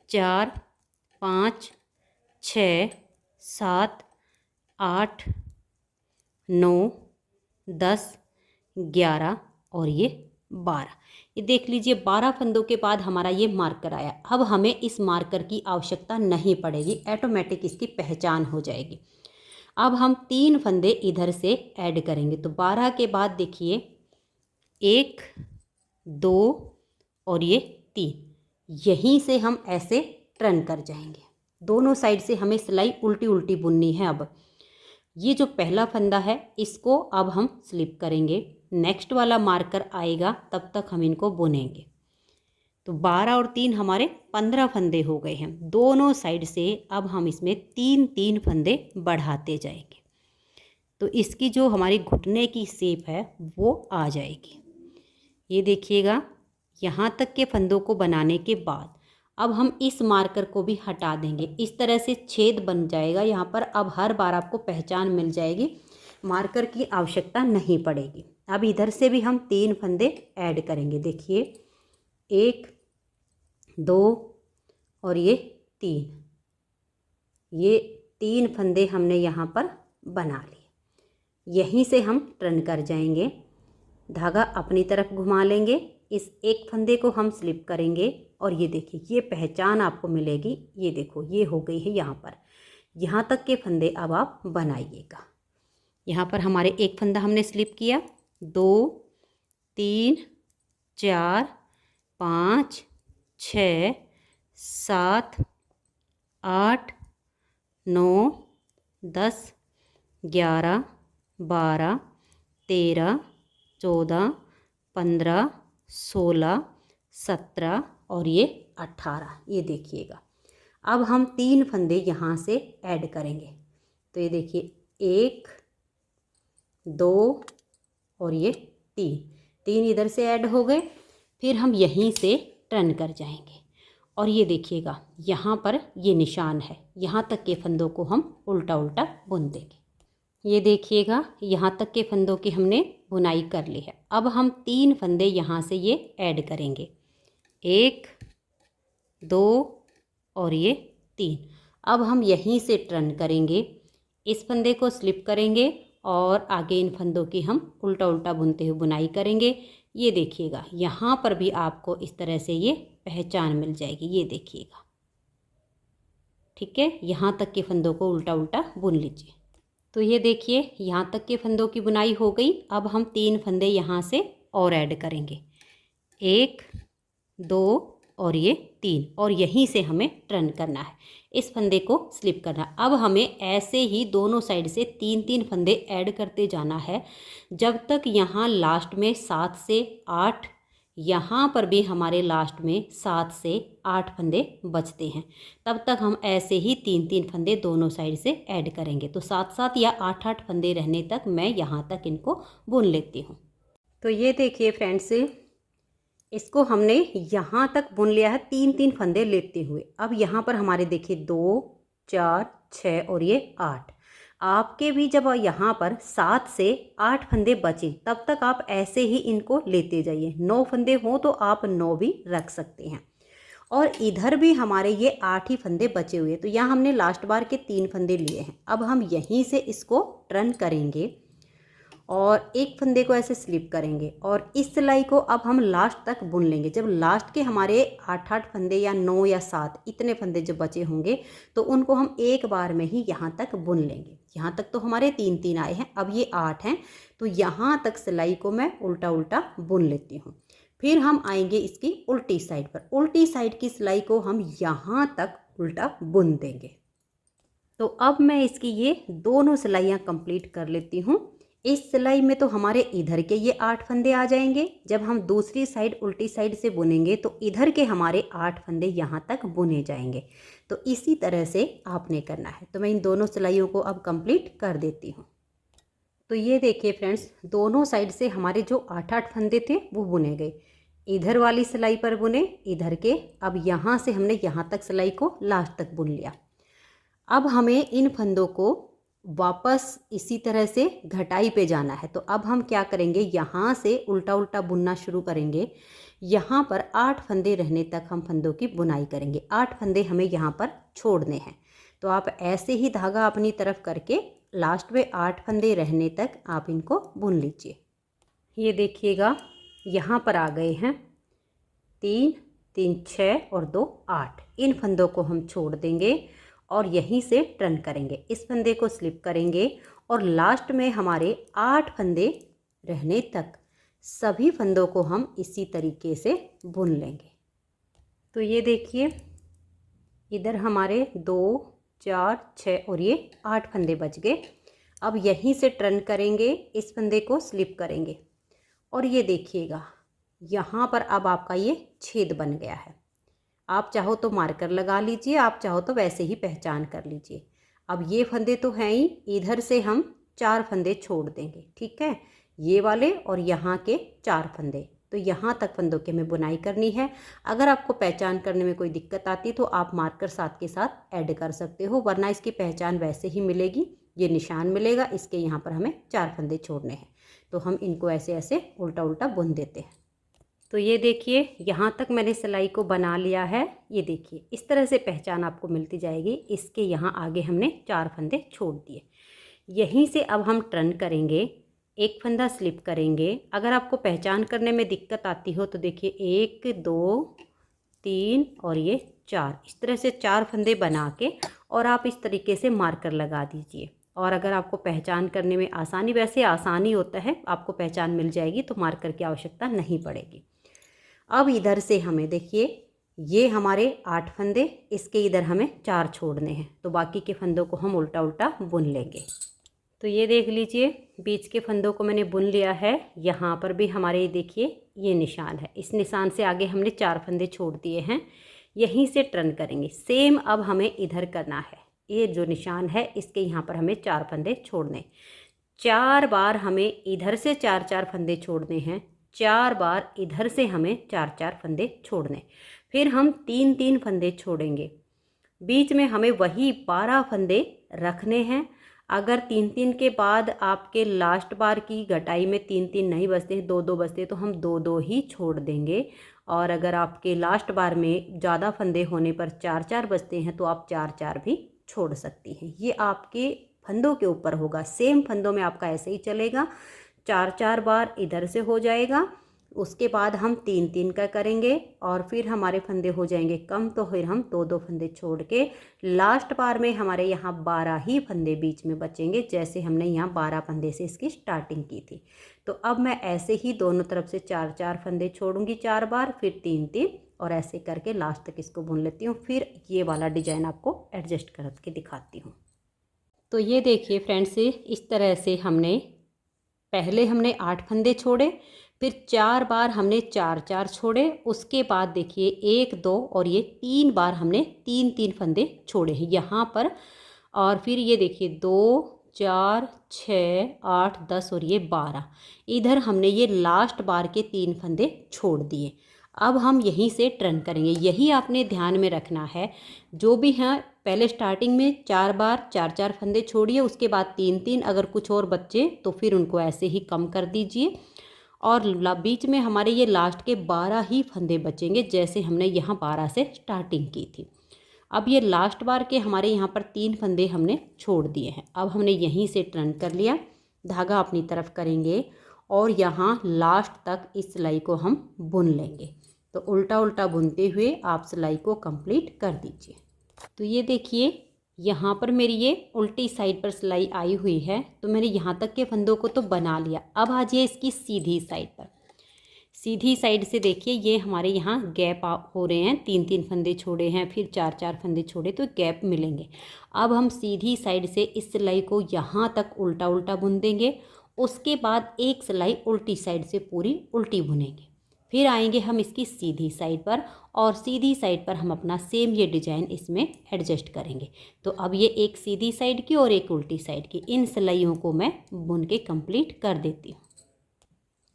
4 5 6 7 8 9 10 11 और ये 12। ये देख लीजिए, 12 फंदों के बाद हमारा ये मार्कर आया। अब हमें इस मार्कर की आवश्यकता नहीं पड़ेगी, ऑटोमेटिक इसकी पहचान हो जाएगी। अब हम 3 फंदे इधर से ऐड करेंगे। तो 12 के बाद देखिए, 1 2 और ये 3, यहीं से हम ऐसे टर्न कर जाएंगे। दोनों साइड से हमें सिलाई उल्टी उल्टी बुननी है। अब ये जो पहला फंदा है इसको अब हम स्लिप करेंगे, नेक्स्ट वाला मार्कर आएगा तब तक हम इनको बुनेंगे। तो 12 और 3 हमारे 15 फंदे हो गए हैं दोनों साइड से। अब हम इसमें 3 फंदे बढ़ाते जाएंगे तो इसकी जो हमारी घुटने की शेप है वो आ जाएगी। ये देखिएगा, यहाँ तक के फंदों को बनाने के बाद अब हम इस मार्कर को भी हटा देंगे। इस तरह से छेद बन जाएगा यहाँ पर। अब हर बार आपको पहचान मिल जाएगी, मार्कर की आवश्यकता नहीं पड़ेगी। अब इधर से भी हम 3 फंदे ऐड करेंगे। देखिए, 1 2 और ये 3, ये 3 फंदे हमने यहाँ पर बना लिए। यहीं से हम टर्न कर जाएंगे, धागा अपनी तरफ घुमा लेंगे, इस एक फंदे को हम स्लिप करेंगे और ये देखिए, ये पहचान आपको मिलेगी। ये देखो, ये हो गई है यहाँ पर। यहाँ तक के फंदे अब आप बनाइएगा। यहाँ पर हमारे एक फंदा हमने स्लिप किया, 2 3 4 5 6 7 8 9 10 11 12 13 14 15 16 17 और ये 18। ये देखिएगा, अब हम 3 फंदे यहाँ से ऐड करेंगे। तो ये देखिए, 1 2 और ये 3 इधर से ऐड हो गए। फिर हम यहीं से टर्न कर जाएंगे और ये देखिएगा, यहाँ पर ये निशान है, यहाँ तक के फंदों को हम उल्टा उल्टा बुन देंगे। ये देखिएगा, यहाँ तक के फंदों की हमने बुनाई कर ली है। अब हम 3 फंदे यहाँ से ये ऐड करेंगे, 1 2 और ये 3। अब हम यहीं से टर्न करेंगे, इस फंदे को स्लिप करेंगे और आगे इन फंदों की हम उल्टा उल्टा बुनते हुए बुनाई करेंगे। ये देखिएगा, यहाँ पर भी आपको इस तरह से ये पहचान मिल जाएगी। ये देखिएगा, ठीक है, यहाँ तक के फंदों को उल्टा उल्टा बुन लीजिए। तो ये देखिए, यहाँ तक के फंदों की बुनाई हो गई। अब हम 3 फंदे यहाँ से और ऐड करेंगे, 1 2 और ये 3 और यहीं से हमें टर्न करना है, इस फंदे को स्लिप करना। अब हमें ऐसे ही दोनों साइड से 3-3 फंदे ऐड करते जाना है जब तक यहाँ लास्ट में 7 से 8, यहाँ पर भी हमारे लास्ट में 7 से 8 फंदे बचते हैं, तब तक हम ऐसे ही 3-3 फंदे दोनों साइड से ऐड करेंगे। तो 7-7 या 8-8 फंदे रहने तक मैं यहाँ तक इनको बुन लेती हूँ। तो ये देखिए फ्रेंड्स, इसको हमने यहाँ तक बुन लिया है 3-3 फंदे लेते हुए। अब यहाँ पर हमारे देखिए 2 4 6 और ये 8। आपके भी जब यहाँ पर 7 से 8 फंदे बचे तब तक आप ऐसे ही इनको लेते जाइए। 9 फंदे हों तो आप 9 भी रख सकते हैं। और इधर भी हमारे ये 8 ही फंदे बचे हुए, तो यहाँ हमने लास्ट बार के 3 फंदे लिए हैं। अब हम यहीं से इसको टर्न करेंगे और एक फंदे को ऐसे स्लिप करेंगे और इस सिलाई को अब हम लास्ट तक बुन लेंगे। जब लास्ट के हमारे 8-8 फंदे या 9 या 7 इतने फंदे जो बचे होंगे तो उनको हम एक बार में ही यहाँ तक बुन लेंगे। यहाँ तक तो हमारे 3-3 आए हैं, अब ये 8 हैं, तो यहाँ तक सिलाई को मैं उल्टा उल्टा बुन लेती हूँ। फिर हम आएंगे इसकी उल्टी साइड पर। उल्टी साइड की सिलाई को हम यहाँ तक उल्टा बुन देंगे। तो अब मैं इसकी ये दोनों सिलाइयाँ कंप्लीट कर लेती हूँ। इस सिलाई में तो हमारे इधर के ये 8 फंदे आ जाएंगे। जब हम दूसरी साइड उल्टी साइड से बुनेंगे तो इधर के हमारे 8 फंदे यहाँ तक बुने जाएंगे। तो इसी तरह से आपने करना है। तो मैं इन दोनों सिलाइयों को अब कंप्लीट कर देती हूँ। तो ये देखिए फ्रेंड्स, दोनों साइड से हमारे जो 8-8 फंदे थे वो बुने गए। इधर वाली सिलाई पर बुने इधर के। अब यहाँ से हमने यहाँ तक सिलाई को लास्ट तक बुन लिया। अब हमें इन फंदों को वापस इसी तरह से घटाई पे जाना है। तो अब हम क्या करेंगे, यहाँ से उल्टा उल्टा बुनना शुरू करेंगे। यहाँ पर 8 फंदे रहने तक हम फंदों की बुनाई करेंगे। 8 फंदे हमें यहाँ पर छोड़ने हैं। तो आप ऐसे ही धागा अपनी तरफ करके लास्ट में 8 फंदे रहने तक आप इनको बुन लीजिए। ये देखिएगा, यहाँ पर आ गए हैं 3 3 6 और 2 8। इन फंदों को हम छोड़ देंगे और यहीं से टर्न करेंगे। इस फंदे को स्लिप करेंगे और लास्ट में हमारे 8 फंदे रहने तक सभी फंदों को हम इसी तरीके से बुन लेंगे। तो ये देखिए, इधर हमारे 2 4 6 और ये 8 फंदे बच गए। अब यहीं से टर्न करेंगे, इस फंदे को स्लिप करेंगे और ये देखिएगा, यहाँ पर अब आपका ये छेद बन गया है। आप चाहो तो मार्कर लगा लीजिए, आप चाहो तो वैसे ही पहचान कर लीजिए। अब ये फंदे तो हैं ही, इधर से हम 4 फंदे छोड़ देंगे, ठीक है, ये वाले और यहाँ के 4 फंदे। तो यहाँ तक फंदों की हमें बुनाई करनी है। अगर आपको पहचान करने में कोई दिक्कत आती तो आप मार्कर साथ के साथ ऐड कर सकते हो, वरना इसकी पहचान वैसे ही मिलेगी। ये निशान मिलेगा, इसके यहाँ पर हमें 4 फंदे छोड़ने हैं। तो हम इनको ऐसे ऐसे उल्टा उल्टा बुन देते हैं। तो ये देखिए, यहाँ तक मैंने सिलाई को बना लिया है। ये देखिए, इस तरह से पहचान आपको मिलती जाएगी। इसके यहाँ आगे हमने 4 फंदे छोड़ दिए। यहीं से अब हम टर्न करेंगे, एक फंदा स्लिप करेंगे। अगर आपको पहचान करने में दिक्कत आती हो तो देखिए 1 2 3 और ये 4, इस तरह से 4 फंदे बना के और आप इस तरीके से मार्कर लगा दीजिए। और अगर आपको पहचान करने में आसानी, वैसे आसानी होता है, आपको पहचान मिल जाएगी तो मार्कर की आवश्यकता नहीं पड़ेगी। अब इधर से हमें देखिए, ये हमारे 8 फंदे, इसके इधर हमें 4 छोड़ने हैं। तो बाकी के फंदों को हम उल्टा उल्टा बुन लेंगे। तो ये देख लीजिए, बीच के फंदों को मैंने बुन लिया है। यहाँ पर भी हमारे देखिए ये निशान है, इस निशान से आगे हमने 4 फंदे छोड़ दिए हैं। यहीं से टर्न करेंगे। सेम अब हमें इधर करना है। ये जो निशान है इसके यहाँ पर हमें 4 फंदे छोड़ने, 4 बार हमें इधर से 4-4 फंदे छोड़ने हैं, 4 बार इधर से हमें 4-4 फंदे छोड़ने। फिर हम 3-3 फंदे छोड़ेंगे। बीच में हमें वही 12 फंदे रखने हैं। अगर 3-3 के बाद आपके लास्ट बार की घटाई में 3-3 नहीं बचते, 2-2 बचते, तो हम 2-2 ही छोड़ देंगे। और अगर आपके लास्ट बार में ज़्यादा फंदे होने पर 4-4 बचते हैं तो आप 4-4 भी छोड़ सकती हैं। ये आपके फंदों के ऊपर होगा। सेम फंदों में आपका ऐसे ही चलेगा। 4-4 बार इधर से हो जाएगा, उसके बाद हम 3-3 का करेंगे और फिर हमारे फंदे हो जाएंगे कम, तो फिर हम 2-2 फंदे छोड़ के लास्ट बार में हमारे यहाँ 12 ही फंदे बीच में बचेंगे, जैसे हमने यहाँ 12 फंदे से इसकी स्टार्टिंग की थी। तो अब मैं ऐसे ही दोनों तरफ से 4-4 फंदे छोड़ूंगी 4 बार, फिर 3-3 और ऐसे करके लास्ट तक इसको बुन लेती हूँ। फिर ये वाला डिजाइन आपको एडजस्ट करके दिखाती हूँ। तो ये देखिए फ्रेंड्स, इस तरह से पहले हमने 8 फंदे छोड़े, फिर 4 बार हमने 4-4 छोड़े, उसके बाद देखिए 1, 2 और ये 3 बार हमने 3-3 फंदे छोड़े हैं यहाँ पर। और फिर ये देखिए 2, 4, 6, 8, 10 और ये 12, इधर हमने ये लास्ट बार के 3 फंदे छोड़ दिए। अब हम यहीं से टर्न करेंगे, यही आपने ध्यान में रखना है। जो भी हैं पहले स्टार्टिंग में 4 बार 4-4 फंदे छोड़िए, उसके बाद 3-3, अगर कुछ और बच्चे तो फिर उनको ऐसे ही कम कर दीजिए। और बीच में हमारे ये लास्ट के 12 ही फंदे बचेंगे, जैसे हमने यहाँ 12 से स्टार्टिंग की थी। अब ये लास्ट बार के हमारे यहाँ पर 3 फंदे हमने छोड़ दिए हैं। अब हमने यहीं से टर्न कर लिया, धागा अपनी तरफ करेंगे और यहाँ लास्ट तक इस सिलाई को हम बुन लेंगे। तो उल्टा उल्टा बुनते हुए आप सिलाई को कंप्लीट कर दीजिए। तो ये देखिए यहाँ पर मेरी ये उल्टी साइड पर सिलाई आई हुई है, तो मैंने यहाँ तक के फंदों को तो बना लिया। अब आ जाइए इसकी सीधी साइड पर। सीधी साइड से देखिए ये हमारे यहाँ गैप हो रहे हैं, 3-3 फंदे छोड़े हैं, फिर 4-4 फंदे छोड़े, तो गैप मिलेंगे। अब हम सीधी साइड से इस सिलाई को यहाँ तक उल्टा उल्टा बुन देंगे। उसके बाद एक सिलाई उल्टी साइड से पूरी उल्टी बुनेंगे। फिर आएंगे हम इसकी सीधी साइड पर और सीधी साइड पर हम अपना सेम ये डिजाइन इसमें एडजस्ट करेंगे। तो अब ये एक सीधी साइड की और एक उल्टी साइड की, इन सिलाइयों को मैं बुन के कंप्लीट कर देती हूँ।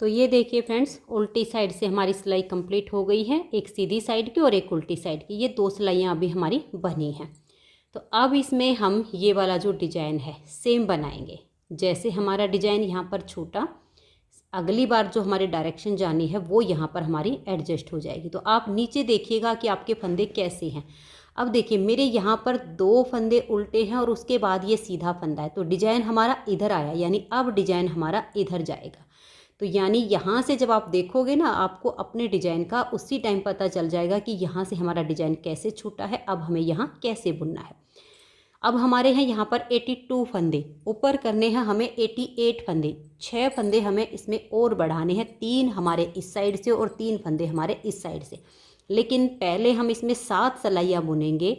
तो ये देखिए फ्रेंड्स, उल्टी साइड से हमारी सिलाई कंप्लीट हो गई है, एक सीधी साइड की और एक उल्टी साइड की, ये 2 सिलाइयाँ अभी हमारी बनी हैं। तो अब इसमें हम ये वाला जो डिजाइन है सेम बनाएंगे। जैसे हमारा डिजाइन यहाँ पर छूटा, अगली बार जो हमारी डायरेक्शन जानी है वो यहाँ पर हमारी एडजस्ट हो जाएगी। तो आप नीचे देखिएगा कि आपके फंदे कैसे हैं। अब देखिए मेरे यहाँ पर 2 फंदे उल्टे हैं और उसके बाद ये सीधा फंदा है, तो डिजाइन हमारा इधर आया, यानी अब डिजाइन हमारा इधर जाएगा। तो यानी यहाँ से जब आप देखोगे ना, आपको अपने डिजाइन का उसी टाइम पता चल जाएगा कि यहाँ से हमारा डिजाइन कैसे छूटा है, अब हमें यहाँ कैसे बुनना है। अब हमारे हैं यहाँ पर 82 फंदे, ऊपर करने हैं हमें 88 फंदे। 6 फंदे हमें इसमें और बढ़ाने हैं, 3 हमारे इस साइड से और 3 फंदे हमारे इस साइड से। लेकिन पहले हम इसमें 7 सिलाइयाँ बुनेंगे,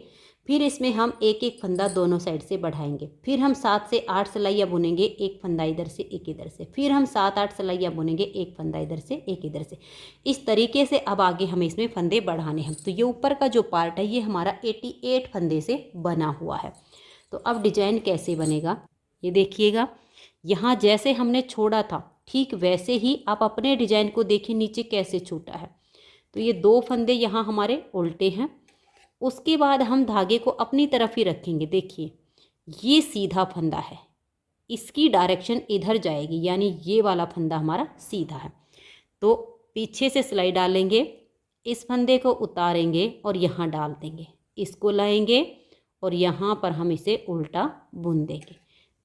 फिर इसमें हम एक एक फंदा दोनों साइड से बढ़ाएंगे। फिर हम 7 से 8 सिलाइयाँ बुनेंगे, एक फंदा इधर से एक इधर से। फिर हम 7-8 सिलाइयाँ बुनेंगे, एक फंदा इधर से एक इधर से। इस तरीके से अब आगे हमें इसमें फंदे बढ़ाने हैं। तो ये ऊपर का जो पार्ट है ये हमारा 88 फंदे से बना हुआ है। तो अब डिजाइन कैसे बनेगा ये देखिएगा, यहाँ जैसे हमने छोड़ा था ठीक वैसे ही आप अपने डिजाइन को देखिए नीचे कैसे छूटा है। तो ये 2 फंदे यहाँ हमारे उल्टे हैं, उसके बाद हम धागे को अपनी तरफ ही रखेंगे। देखिए ये सीधा फंदा है, इसकी डायरेक्शन इधर जाएगी, यानी ये वाला फंदा हमारा सीधा है। तो पीछे से सिलाई डालेंगे, इस फंदे को उतारेंगे और यहाँ डाल देंगे, इसको लाएंगे और यहाँ पर हम इसे उल्टा बुन देंगे।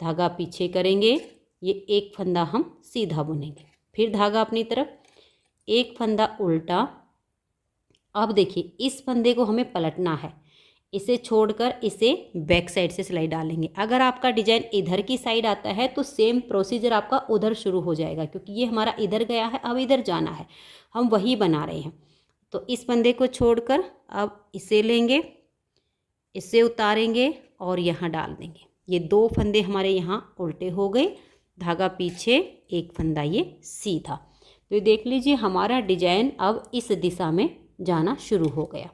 धागा पीछे करेंगे, ये एक फंदा हम सीधा बुनेंगे, फिर धागा अपनी तरफ, एक फंदा उल्टा। अब देखिए इस फंदे को हमें पलटना है, इसे छोड़कर इसे बैक साइड से सिलाई डालेंगे। अगर आपका डिजाइन इधर की साइड आता है तो सेम प्रोसीजर आपका उधर शुरू हो जाएगा, क्योंकि ये हमारा इधर गया है, अब इधर जाना है, हम वही बना रहे हैं। तो इस फंदे को छोड़कर अब इसे लेंगे, इसे उतारेंगे और यहाँ डाल देंगे। ये 2 फंदे हमारे यहाँ उल्टे हो गए, धागा पीछे, एक फंदा ये सीधा। तो ये देख लीजिए हमारा डिजाइन अब इस दिशा में जाना शुरू हो गया।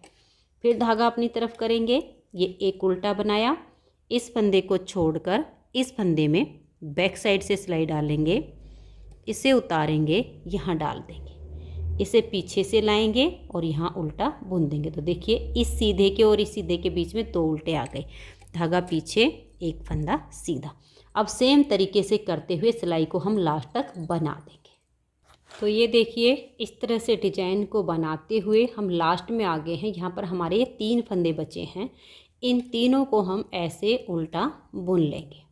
फिर धागा अपनी तरफ करेंगे, ये एक उल्टा बनाया, इस फंदे को छोड़कर इस फंदे में बैक साइड से सिलाई डालेंगे, इसे उतारेंगे, यहाँ डाल देंगे, इसे पीछे से लाएंगे और यहाँ उल्टा बुन देंगे। तो देखिए इस सीधे के और इस सीधे के बीच में 2 उल्टे आ गए, धागा पीछे, एक फंदा सीधा। अब सेम तरीके से करते हुए सिलाई को हम लास्ट तक बना देंगे। तो ये देखिए इस तरह से डिजाइन को बनाते हुए हम लास्ट में आ गए हैं। यहाँ पर हमारे 3 फंदे बचे हैं, इन तीनों को हम ऐसे उल्टा बुन लेंगे।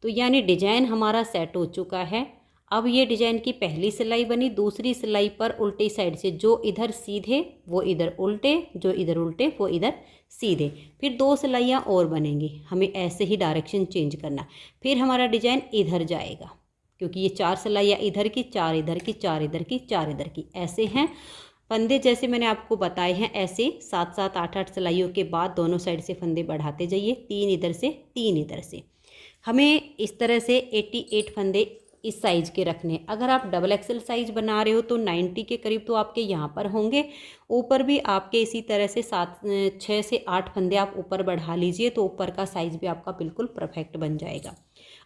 तो यानी डिजाइन हमारा सेट हो चुका है। अब ये डिजाइन की पहली सिलाई बनी, दूसरी सिलाई पर उल्टी साइड से जो इधर सीधे वो इधर उल्टे, जो इधर उल्टे वो इधर सीधे, फिर 2 सिलाइयाँ और बनेंगी। हमें ऐसे ही डायरेक्शन चेंज करना, फिर हमारा डिजाइन इधर जाएगा, क्योंकि ये 4 सिलाइयाँ इधर की, 4 इधर की, 4 इधर की, 4 इधर की, ऐसे हैं फंदे जैसे मैंने आपको बताए हैं। ऐसे 7-7 8-8 सिलाइयों के बाद दोनों साइड से फंदे बढ़ाते जाइए, 3 इधर से 3 इधर से। हमें इस तरह से 88 फंदे इस साइज़ के रखने। अगर आप डबल एक्सल साइज़ बना रहे हो तो 90 के करीब तो आपके यहाँ पर होंगे। ऊपर भी आपके इसी तरह से 6 से 8 फंदे आप ऊपर बढ़ा लीजिए, तो ऊपर का साइज़ भी आपका बिल्कुल परफेक्ट बन जाएगा।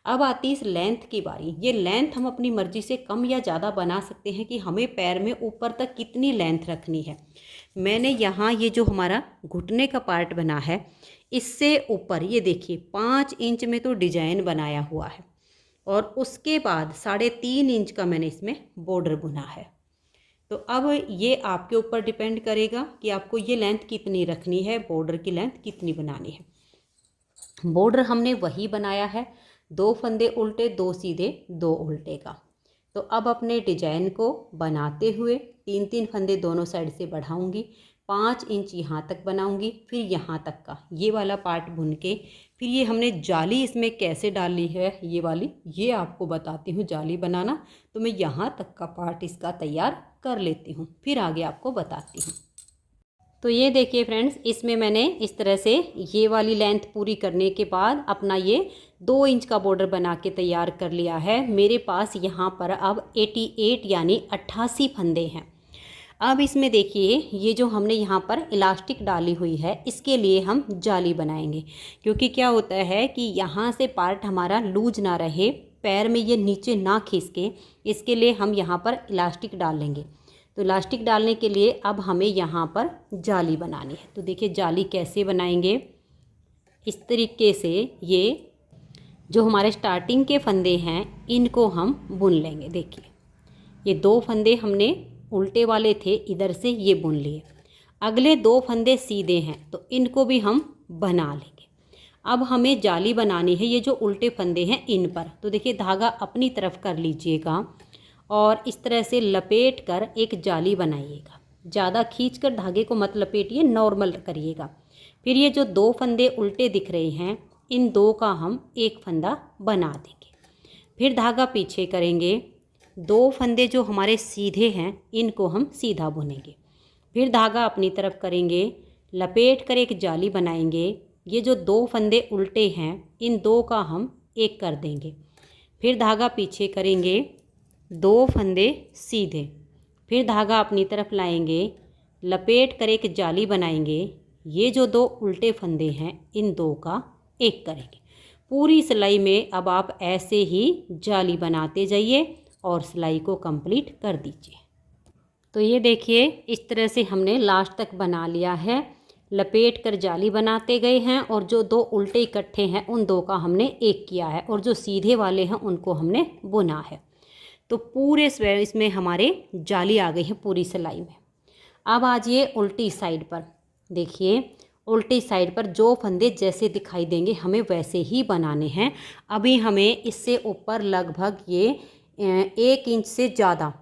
अब आती है इस लेंथ की बारी। ये लेंथ हम अपनी मर्ज़ी से कम या ज़्यादा बना सकते हैं कि हमें पैर में ऊपर तक कितनी लेंथ रखनी है। मैंने यहाँ ये जो हमारा घुटने का पार्ट बना है, इससे ऊपर ये देखिए 5 इंच में तो डिजाइन बनाया हुआ है, और उसके बाद 3.5 इंच का मैंने इसमें बॉर्डर बुना है। तो अब ये आपके ऊपर डिपेंड करेगा कि आपको ये लेंथ कितनी रखनी है, बॉर्डर की लेंथ कितनी बनानी है। बॉर्डर हमने वही बनाया है, 2 फंदे उल्टे, 2 सीधे, 2 उल्टे का। तो अब अपने डिजाइन को बनाते हुए 3-3 फंदे दोनों साइड से बढ़ाऊंगी, 5 इंच यहाँ तक बनाऊंगी, फिर यहाँ तक का ये वाला पार्ट बुन के, फिर ये हमने जाली इसमें कैसे डाली है ये वाली, ये आपको बताती हूँ जाली बनाना। तो मैं यहाँ तक का पार्ट इसका तैयार कर लेती हूँ, फिर आगे आपको बताती हूँ। तो ये देखिए फ्रेंड्स, इसमें मैंने इस तरह से ये वाली लेंथ पूरी करने के बाद अपना ये 2 इंच का बॉर्डर बना के तैयार कर लिया है। मेरे पास यहाँ पर अब 88 यानी 88 फंदे हैं। अब इसमें देखिए ये जो हमने यहाँ पर इलास्टिक डाली हुई है, इसके लिए हम जाली बनाएंगे, क्योंकि क्या होता है कि यहाँ से पार्ट हमारा लूज ना रहे, पैर में ये नीचे ना खिसके, इसके लिए हम यहाँ पर इलास्टिक डाल लेंगे। तो इलास्टिक डालने के लिए अब हमें यहाँ पर जाली बनानी है। तो देखिए जाली कैसे बनाएंगे, इस तरीके से ये जो हमारे स्टार्टिंग के फंदे हैं इनको हम बुन लेंगे। देखिए ये 2 फंदे हमने उल्टे वाले थे, इधर से ये बुन लिए। अगले 2 फंदे सीधे हैं तो इनको भी हम बना लेंगे। अब हमें जाली बनानी है ये जो उल्टे फंदे हैं इन पर। तो देखिए धागा अपनी तरफ कर लीजिएगा और इस तरह से लपेट कर एक जाली बनाइएगा। ज़्यादा खींचकर धागे को मत लपेटिए, नॉर्मल करिएगा। फिर ये जो 2 फंदे उल्टे दिख रहे हैं, इन 2 का हम एक फंदा बना देंगे। फिर धागा पीछे करेंगे, 2 फंदे जो हमारे सीधे हैं इनको हम सीधा बुनेंगे। फिर धागा अपनी तरफ करेंगे, लपेट कर एक जाली बनाएंगे। ये जो 2 फंदे उल्टे हैं इन 2 का हम एक कर देंगे। फिर धागा पीछे करेंगे, 2 फंदे सीधे, फिर धागा अपनी तरफ लाएंगे, लपेट कर एक जाली बनाएंगे। ये जो 2 उल्टे फंदे हैं इन 2 का एक करेंगे। पूरी सिलाई में अब आप ऐसे ही जाली बनाते जाइए और सिलाई को कंप्लीट कर दीजिए। तो ये देखिए इस तरह से हमने लास्ट तक बना लिया है। लपेट कर जाली बनाते गए हैं और जो 2 उल्टे इकट्ठे हैं उन 2 का हमने एक किया है, और जो सीधे वाले हैं उनको हमने बुना है। तो पूरे इसमें हमारे जाली आ गई है पूरी सिलाई में। अब आ जाइए उल्टी साइड पर। देखिए उल्टी साइड पर जो फंदे जैसे दिखाई देंगे हमें वैसे ही बनाने हैं। अभी हमें इससे ऊपर लगभग ये 1 इंच से ज़्यादा,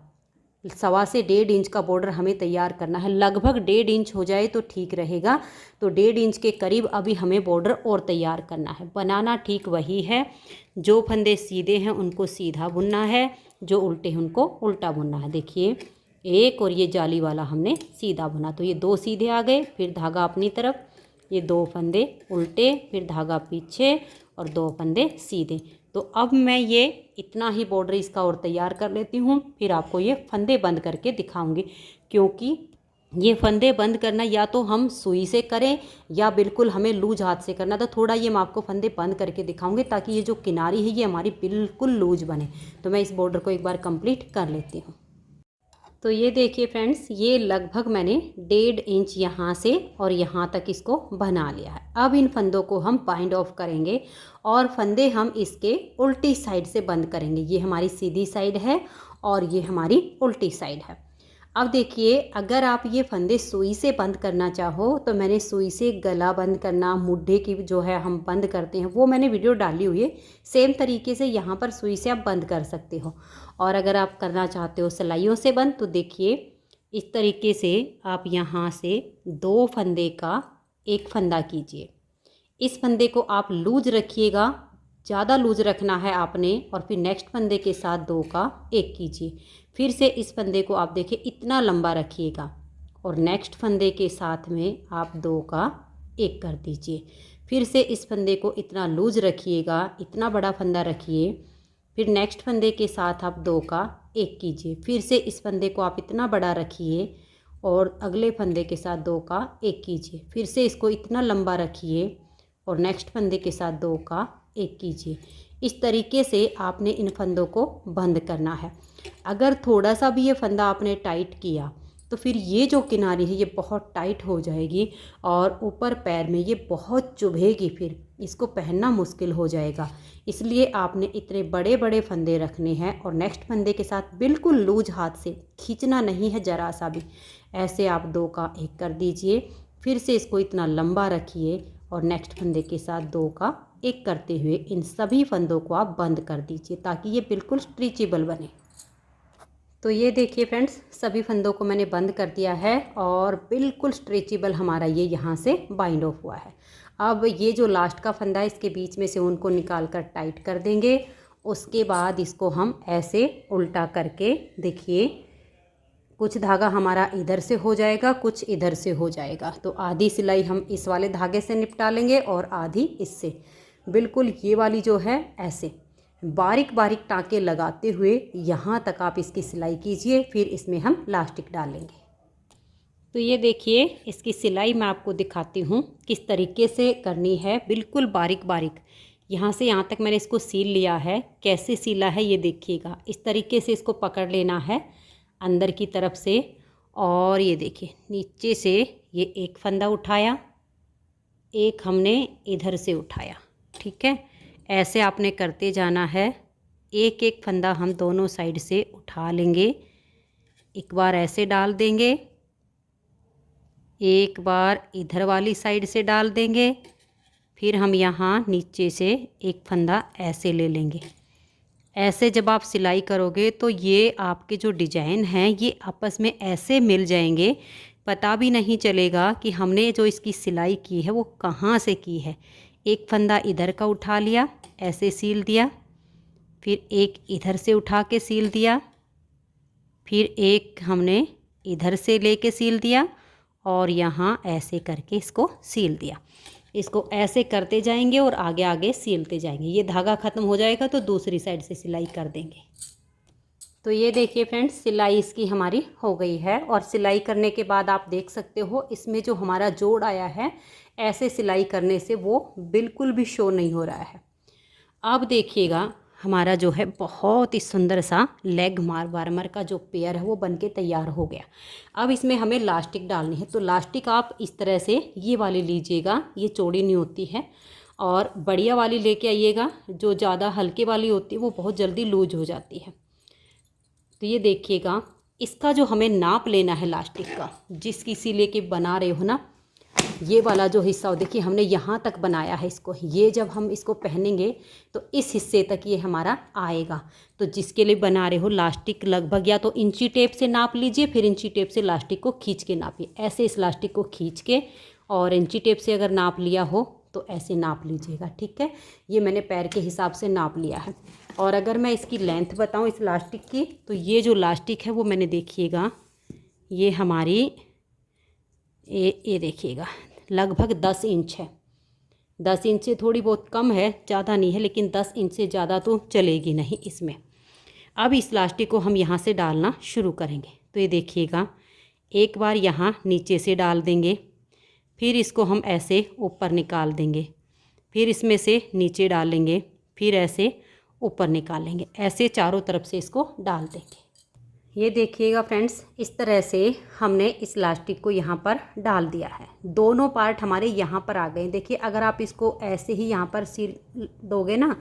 1.25 से 1.5 इंच का बॉर्डर हमें तैयार करना है। लगभग 1.5 इंच हो जाए तो ठीक रहेगा। तो 1.5 इंच के करीब अभी हमें बॉर्डर और तैयार करना है। बनाना ठीक वही है, जो फंदे सीधे हैं उनको सीधा बुनना है, जो उल्टे हैं उनको उल्टा बुनना है। देखिए एक और ये जाली वाला हमने सीधा बुना, तो ये 2 सीधे आ गए। फिर धागा अपनी तरफ, ये 2 फंदे उल्टे, फिर धागा पीछे और 2 फंदे सीधे। तो अब मैं ये इतना ही बॉर्डर इसका और तैयार कर लेती हूँ, फिर आपको ये फंदे बंद करके दिखाऊंगी। क्योंकि ये फंदे बंद करना या तो हम सुई से करें या बिल्कुल हमें लूज हाथ से करना। तो थोड़ा ये मैं आपको फंदे बंद करके दिखाऊंगी ताकि ये जो किनारी है ये हमारी बिल्कुल लूज बने। तो मैं इस बॉर्डर को एक बार कंप्लीट कर लेती हूँ। तो ये देखिए फ्रेंड्स, ये लगभग मैंने 1.5 इंच यहाँ से और यहाँ तक इसको बना लिया है। अब इन फंदों को हम बाइंड ऑफ करेंगे और फंदे हम इसके उल्टी साइड से बंद करेंगे। ये हमारी सीधी साइड है और ये हमारी उल्टी साइड है। अब देखिए, अगर आप ये फंदे सुई से बंद करना चाहो तो मैंने सुई से गला बंद करना, मुड्ढे की जो है हम बंद करते हैं, वो मैंने वीडियो डाली हुई है। सेम तरीके से यहाँ पर सुई से आप बंद कर सकते हो। और अगर आप करना चाहते हो सिलाइयों से बंद, तो देखिए इस तरीके से आप यहाँ से 2 फंदे का एक फंदा कीजिए। इस फंदे को आप लूज रखिएगा, ज़्यादा लूज रखना है आपने। और फिर नेक्स्ट फंदे के साथ 2 का एक कीजिए। फिर से इस फंदे को आप देखिए इतना लंबा रखिएगा और नेक्स्ट फंदे के साथ में आप 2 का एक कर दीजिए। फिर से इस फंदे को इतना लूज रखिएगा, इतना बड़ा फंदा रखिए। फिर नेक्स्ट फंदे के साथ आप 2 का एक कीजिए। फिर से इस फंदे को आप इतना बड़ा रखिए और अगले फंदे के साथ 2 का एक कीजिए। फिर से इसको इतना लंबा रखिए और नेक्स्ट फंदे के साथ 2 का एक कीजिए। इस तरीके से आपने इन फंदों को बंद करना है। अगर थोड़ा सा भी ये फंदा आपने टाइट किया तो फिर ये जो किनारी है ये बहुत टाइट हो जाएगी और ऊपर पैर में ये बहुत चुभेगी, फिर इसको पहनना मुश्किल हो जाएगा। इसलिए आपने इतने बड़े बड़े फंदे रखने हैं और नेक्स्ट फंदे के साथ बिल्कुल लूज हाथ से खींचना नहीं है ज़रा सा भी। ऐसे आप 2 का एक कर दीजिए। फिर से इसको इतना लंबा रखिए और नेक्स्ट फंदे के साथ 2 का एक करते हुए इन सभी फंदों को आप बंद कर दीजिए ताकि ये बिल्कुल स्ट्रेचेबल बने। तो ये देखिए फ्रेंड्स, सभी फंदों को मैंने बंद कर दिया है और बिल्कुल स्ट्रेचेबल हमारा ये यहाँ से बाइंड ऑफ हुआ है। अब ये जो लास्ट का फंदा है इसके बीच में से उनको निकाल कर टाइट कर देंगे। उसके बाद इसको हम ऐसे उल्टा करके देखिए, कुछ धागा हमारा इधर से हो जाएगा, कुछ इधर से हो जाएगा। तो आधी सिलाई हम इस वाले धागे से निपटा लेंगे और आधी इससे। बिल्कुल ये वाली जो है ऐसे बारीक बारीक टाँके लगाते हुए यहाँ तक आप इसकी सिलाई कीजिए। फिर इसमें हम लास्टिक डालेंगे। तो ये देखिए, इसकी सिलाई मैं आपको दिखाती हूँ किस तरीके से करनी है। बिल्कुल बारीक बारीक यहाँ से यहाँ तक मैंने इसको सील लिया है। कैसे सीला है ये देखिएगा। इस तरीके से इसको पकड़ लेना है अंदर की तरफ से। और ये देखिए नीचे से ये एक फंदा उठाया, एक हमने इधर से उठाया। ठीक है, ऐसे आपने करते जाना है। एक एक फंदा हम दोनों साइड से उठा लेंगे। एक बार ऐसे डाल देंगे, एक बार इधर वाली साइड से डाल देंगे। फिर हम यहाँ नीचे से एक फंदा ऐसे ले लेंगे। ऐसे जब आप सिलाई करोगे तो ये आपके जो डिजाइन हैं ये आपस में ऐसे मिल जाएंगे, पता भी नहीं चलेगा कि हमने जो इसकी सिलाई की है वो कहाँ से की है। एक फंदा इधर का उठा लिया, ऐसे सील दिया। फिर एक इधर से उठा के सील दिया। फिर एक हमने इधर से लेके सील दिया और यहाँ ऐसे करके इसको सील दिया। इसको ऐसे करते जाएंगे और आगे आगे सीलते जाएंगे। ये धागा ख़त्म हो जाएगा तो दूसरी साइड से सिलाई कर देंगे। तो ये देखिए फ्रेंड्स, सिलाई इसकी हमारी हो गई है। और सिलाई करने के बाद आप देख सकते हो इसमें जो हमारा जोड़ आया है, ऐसे सिलाई करने से वो बिल्कुल भी शो नहीं हो रहा है। अब देखिएगा हमारा जो है बहुत ही सुंदर सा लेग वार्मर का जो पेयर है वो बनके तैयार हो गया। अब इसमें हमें लास्टिक डालनी है। तो लास्टिक आप इस तरह से ये वाली लीजिएगा, ये चौड़ी नहीं होती है। और बढ़िया वाली लेके आइएगा, जो ज़्यादा हल्के वाली होती है वो बहुत जल्दी लूज हो जाती है। तो ये देखिएगा, इसका जो हमें नाप लेना है लास्टिक का, जिस किसी लेके बना रहे हो ना, ये वाला जो हिस्सा हो, देखिए हमने यहाँ तक बनाया है इसको। ये जब हम इसको पहनेंगे तो इस हिस्से तक ये हमारा आएगा। तो जिसके लिए बना रहे हो लास्टिक लगभग या तो इंची टेप से नाप लीजिए, फिर इंची टेप से लास्टिक को खींच के नापिए। ऐसे इस लास्टिक को खींच के और इंची टेप से अगर नाप लिया हो तो ऐसे नाप लीजिएगा। ठीक है, ये मैंने पैर के हिसाब से नाप लिया है। और अगर मैं इसकी लेंथ बताऊँ इस लास्टिक की, तो ये जो लास्टिक है वो मैंने देखिएगा, ये हमारी ये देखिएगा लगभग 10 इंच है। 10 इंच से थोड़ी बहुत कम है, ज़्यादा नहीं है, लेकिन 10 इंच से ज़्यादा तो चलेगी नहीं इसमें। अब इस प्लास्टिक को हम यहाँ से डालना शुरू करेंगे। तो ये देखिएगा, एक बार यहाँ नीचे से डाल देंगे, फिर इसको हम ऐसे ऊपर निकाल देंगे, फिर इसमें से नीचे डालेंगे, फिर ऐसे ऊपर निकालेंगे। ऐसे चारों तरफ से इसको डाल देंगे। ये देखिएगा फ्रेंड्स, इस तरह से हमने इस इलास्टिक को यहाँ पर डाल दिया है। दोनों पार्ट हमारे यहाँ पर आ गए। देखिए, अगर आप इसको ऐसे ही यहाँ पर सिल दोगे ना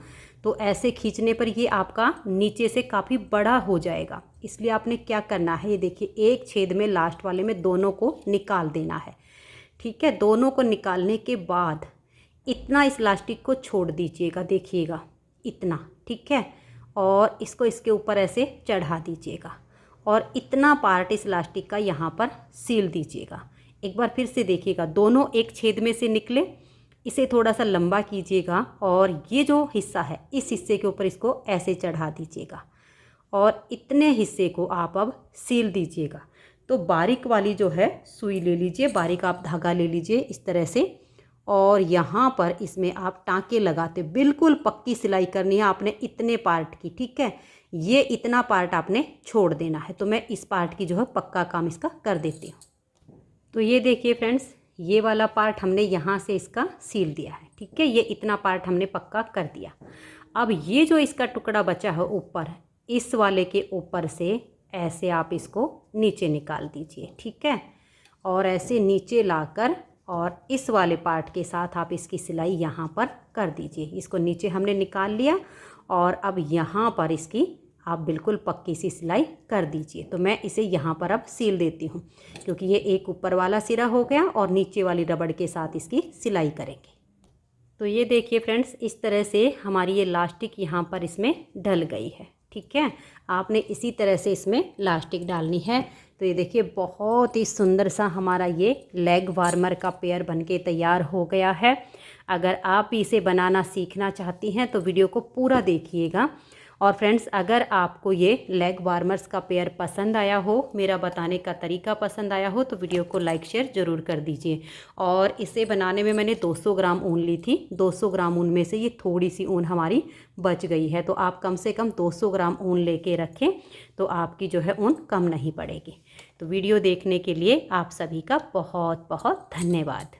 तो ऐसे खींचने पर ये आपका नीचे से काफ़ी बड़ा हो जाएगा। इसलिए आपने क्या करना है, ये देखिए एक छेद में लास्ट वाले में दोनों को निकाल देना है। ठीक है, दोनों को निकालने के बाद इतना इस इलास्टिक को छोड़ दीजिएगा, देखिएगा इतना। ठीक है, और इसको इसके ऊपर ऐसे चढ़ा दीजिएगा और इतना पार्ट इस इलास्टिक का यहाँ पर सील दीजिएगा। एक बार फिर से देखिएगा, दोनों एक छेद में से निकले, इसे थोड़ा सा लंबा कीजिएगा और ये जो हिस्सा है इस हिस्से के ऊपर इसको ऐसे चढ़ा दीजिएगा और इतने हिस्से को आप अब सील दीजिएगा। तो बारीक वाली जो है सुई ले लीजिए, बारीक आप धागा ले लीजिए इस तरह से, और यहाँ पर इसमें आप टाँके लगाते, बिल्कुल पक्की सिलाई करनी है आपने इतने पार्ट की। ठीक है, ये इतना पार्ट आपने छोड़ देना है। तो मैं इस पार्ट की जो है पक्का काम इसका कर देती हूँ। तो ये देखिए फ्रेंड्स, ये वाला पार्ट हमने यहाँ से इसका सील दिया है। ठीक है, ये इतना पार्ट हमने पक्का कर दिया। अब ये जो इसका टुकड़ा बचा है ऊपर, इस वाले के ऊपर से ऐसे आप इसको नीचे निकाल दीजिए। ठीक है, और ऐसे नीचे लाकर और इस वाले पार्ट के साथ आप इसकी सिलाई यहाँ पर कर दीजिए। इसको नीचे हमने निकाल लिया और अब यहाँ पर इसकी आप बिल्कुल पक्की सी सिलाई कर दीजिए। तो मैं इसे यहाँ पर अब सील देती हूँ, क्योंकि ये एक ऊपर वाला सिरा हो गया और नीचे वाली रबड़ के साथ इसकी सिलाई करेंगे। तो ये देखिए फ्रेंड्स, इस तरह से हमारी ये इलास्टिक यहाँ पर इसमें डल गई है। ठीक है, आपने इसी तरह से इसमें इलास्टिक डालनी है। तो ये देखिए बहुत ही सुंदर सा हमारा ये लेग वार्मर का पेयर बनके तैयार हो गया है। अगर आप इसे बनाना सीखना चाहती हैं तो वीडियो को पूरा देखिएगा। और फ्रेंड्स, अगर आपको ये लेग वार्मर्स का पेयर पसंद आया हो, मेरा बताने का तरीका पसंद आया हो, तो वीडियो को लाइक शेयर ज़रूर कर दीजिए। और इसे बनाने में मैंने 200 ग्राम ऊन ली थी। 200 ग्राम ऊन में से ये थोड़ी सी ऊन हमारी बच गई है। तो आप कम से कम 200 ग्राम ऊन लेके रखें, तो आपकी जो है ऊन कम नहीं पड़ेगी। तो वीडियो देखने के लिए आप सभी का बहुत बहुत धन्यवाद।